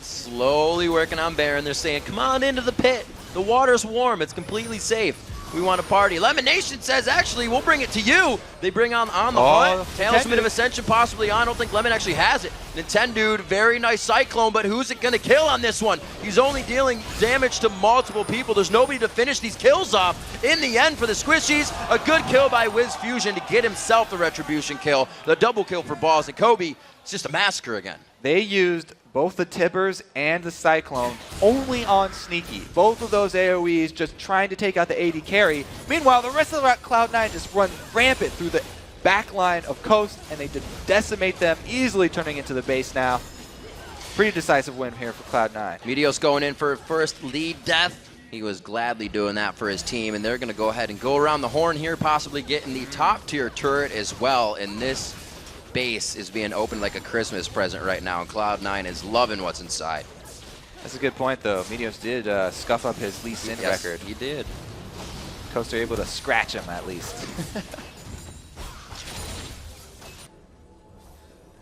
Slowly working on Baron. They're saying, come on into the pit. The water's warm. It's completely safe. We want to party. Lemon Nation says, actually, we'll bring it to you. They bring on the hunt. Talisman of Ascension possibly on. I don't think Lemon actually has it. Nintendude, very nice Cyclone, but who's it going to kill on this one? He's only dealing damage to multiple people. There's nobody to finish these kills off. In the end, for the Squishies, a good kill by Wiz Fusion to get himself the Retribution kill. The double kill for Balls. And Kobe, it's just a massacre again. They used both the Tibbers and the Cyclone only on Sneaky. Both of those AoEs just trying to take out the AD carry. Meanwhile, the rest of the Cloud9 just run rampant through the back line of Coast, and they decimate them, easily turning into the base now. Pretty decisive win here for Cloud9. Meteos going in for first lead death. He was gladly doing that for his team, and they're going to go ahead and go around the horn here, possibly getting the top tier turret as well. And this base is being opened like a Christmas present right now, and Cloud9 is loving what's inside. That's a good point, though. Meteos did scuff up his Lee Sin record. He did. Coast are able to scratch him, at least.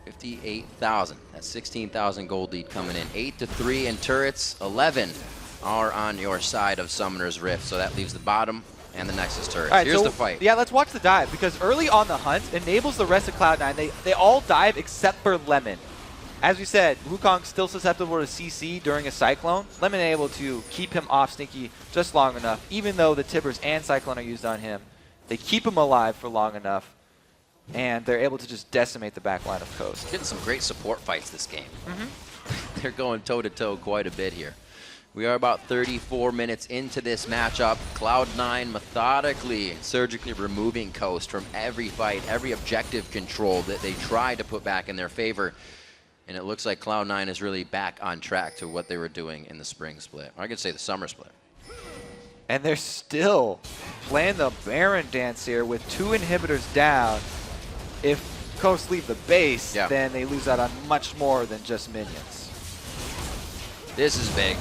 58,000. That's 16,000 gold lead coming in. 8-3 in turrets. 11 are on your side of Summoner's Rift, so that leaves the bottom and the Nexus turret. Here's so the fight. Yeah, let's watch the dive, because early on the hunt enables the rest of Cloud9. They all dive except for Lemon. As we said, Wukong's still susceptible to CC during a Cyclone. Lemon able to keep him off Sneaky just long enough, even though the Tibbers and Cyclone are used on him. They keep him alive for long enough, and they're able to just decimate the back line of Coast. Getting some great support fights this game. They're going toe-to-toe quite a bit here. We are about 34 minutes into this matchup. Cloud9 methodically, surgically removing Coast from every fight, every objective control that they try to put back in their favor. And it looks like Cloud9 is really back on track to what they were doing in the spring split. Or I could say the summer split. And they're still playing the Baron dance here with 2 inhibitors down. If Coast leave the base, then they lose out on much more than just minions. This is big.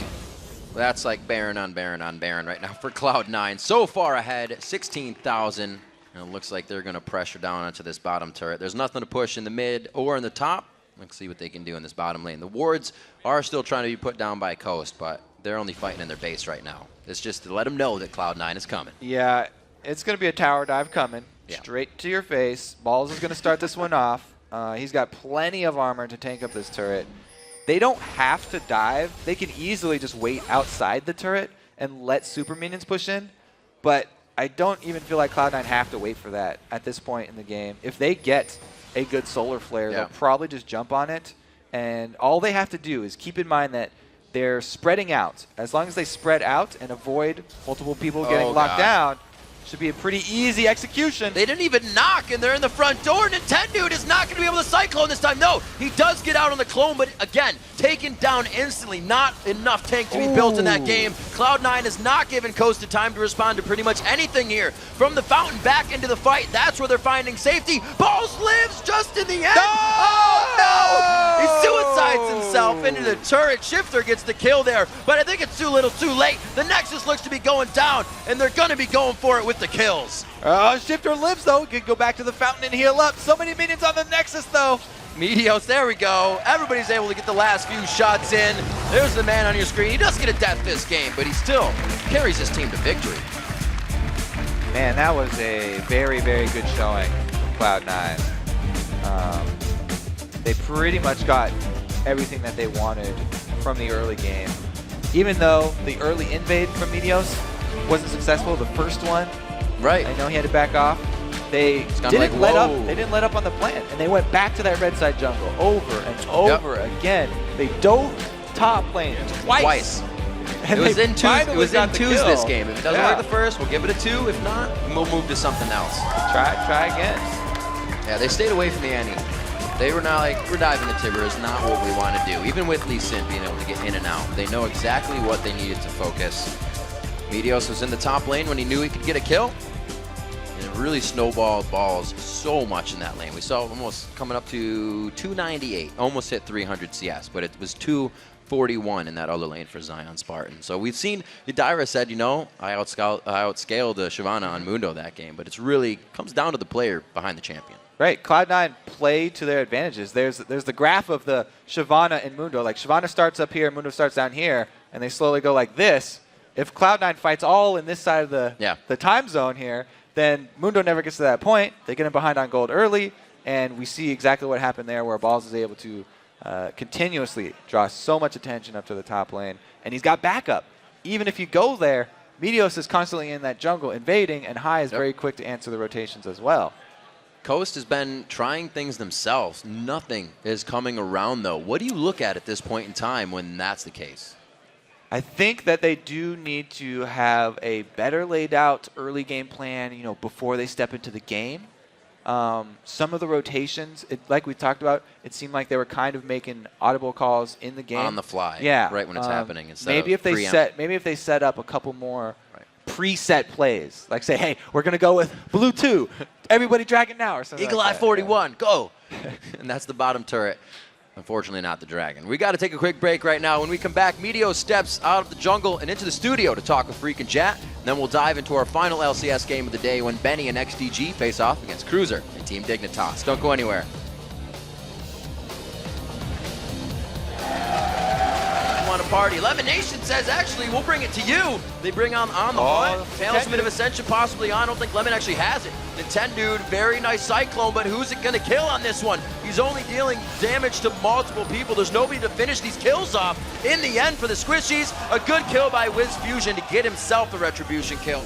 That's like Baron on Baron on Baron right now for Cloud9. So far ahead, 16,000. And it looks like they're going to pressure down onto this bottom turret. There's nothing to push in the mid or in the top. Let's see what they can do in this bottom lane. The wards are still trying to be put down by Coast, but they're only fighting in their base right now. It's just to let them know that Cloud9 is coming. Yeah, it's going to be a tower dive coming. Straight to your face. Balls is going to start this one off. He's got plenty of armor to tank up this turret. They don't have to dive. They can easily just wait outside the turret and let super minions push in. But I don't even feel like Cloud9 have to wait for that at this point in the game. If they get a good solar flare, they'll probably just jump on it. And all they have to do is keep in mind that they're spreading out. As long as they spread out and avoid multiple people getting locked down, should be a pretty easy execution. They didn't even knock, and they're in the front door. Nintendo is not going to be able to Cyclone this time. No, he does get out on the clone, but again, taken down instantly. Not enough tank to be built in that game. Cloud9 has not given Coast the time to respond to pretty much anything here. From the fountain back into the fight, that's where they're finding safety. Balls lives just in the end. Oh, no! He suicides himself into the turret. Shifter gets the kill there, but I think it's too little too late. The Nexus looks to be going down, and they're going to be going for it with the kills. Shifter lives, though. Can go back to the fountain and heal up. So many minions on the Nexus, though. Meteos, there we go. Everybody's able to get the last few shots in. There's the man on your screen. He does get a death this game, but he still carries his team to victory. Man, that was a very, very good showing from Cloud9. They pretty much got everything that they wanted from the early game. Even though the early invade from Meteos wasn't successful, the first one, I know he had to back off. They didn't let up. They didn't let up on the plant, and they went back to that red side jungle over and over again. They dove top lane twice. It was in twos this game. If it doesn't work the first, we'll give it a 2. If not, we'll move to something else. Try again. Yeah, they stayed away from the Annie. They were not like, we're diving the Tibber is not what we want to do. Even with Lee Sin being able to get in and out, they know exactly what they needed to focus. Meteos was in the top lane when he knew he could get a kill. And it really snowballed balls so much in that lane. We saw almost coming up to 298, almost hit 300 CS, but it was 241 in that other lane for Zion Spartan. So we've seen, Yadira said, you know, I outscaled Shyvana on Mundo that game, but it's really comes down to the player behind the champion. Right, Cloud9 played to their advantages. There's the graph of the Shyvana and Mundo. Like Shyvana starts up here, Mundo starts down here, and they slowly go like this. If Cloud9 fights all in this side of the time zone here, then Mundo never gets to that point. They get him behind on gold early, and we see exactly what happened there where Balls is able to continuously draw so much attention up to the top lane. And he's got backup. Even if you go there, Meteos is constantly in that jungle invading, and High is very quick to answer the rotations as well. Coast has been trying things themselves. Nothing is coming around, though. What do you look at this point in time when that's the case? I think that they do need to have a better laid out early game plan, you know, before they step into the game. Some of the rotations, like we talked about, it seemed like they were kind of making audible calls in the game. On the fly, right when it's happening. Maybe if they set up a couple more preset plays, like say, hey, we're going to go with blue 2, everybody dragon now, or something Eagle like Eye 41, go! And that's the bottom turret. Unfortunately, not the dragon. We got to take a quick break right now. When we come back, Meteos steps out of the jungle and into the studio to talk with Freak and Chat. And then we'll dive into our final LCS game of the day when Benny and XDG face off against Cruiser and Team Dignitas. Don't go anywhere. Want to party. Lemon Nation says, actually, we'll bring it to you. They bring on the hunt. Talisman of Ascension possibly on. I don't think Lemon actually has it. Nintendude, very nice Cyclone, but who's it going to kill on this one? He's only dealing damage to multiple people. There's nobody to finish these kills off. In the end, for the Squishies, a good kill by Wiz Fusion to get himself the Retribution kill.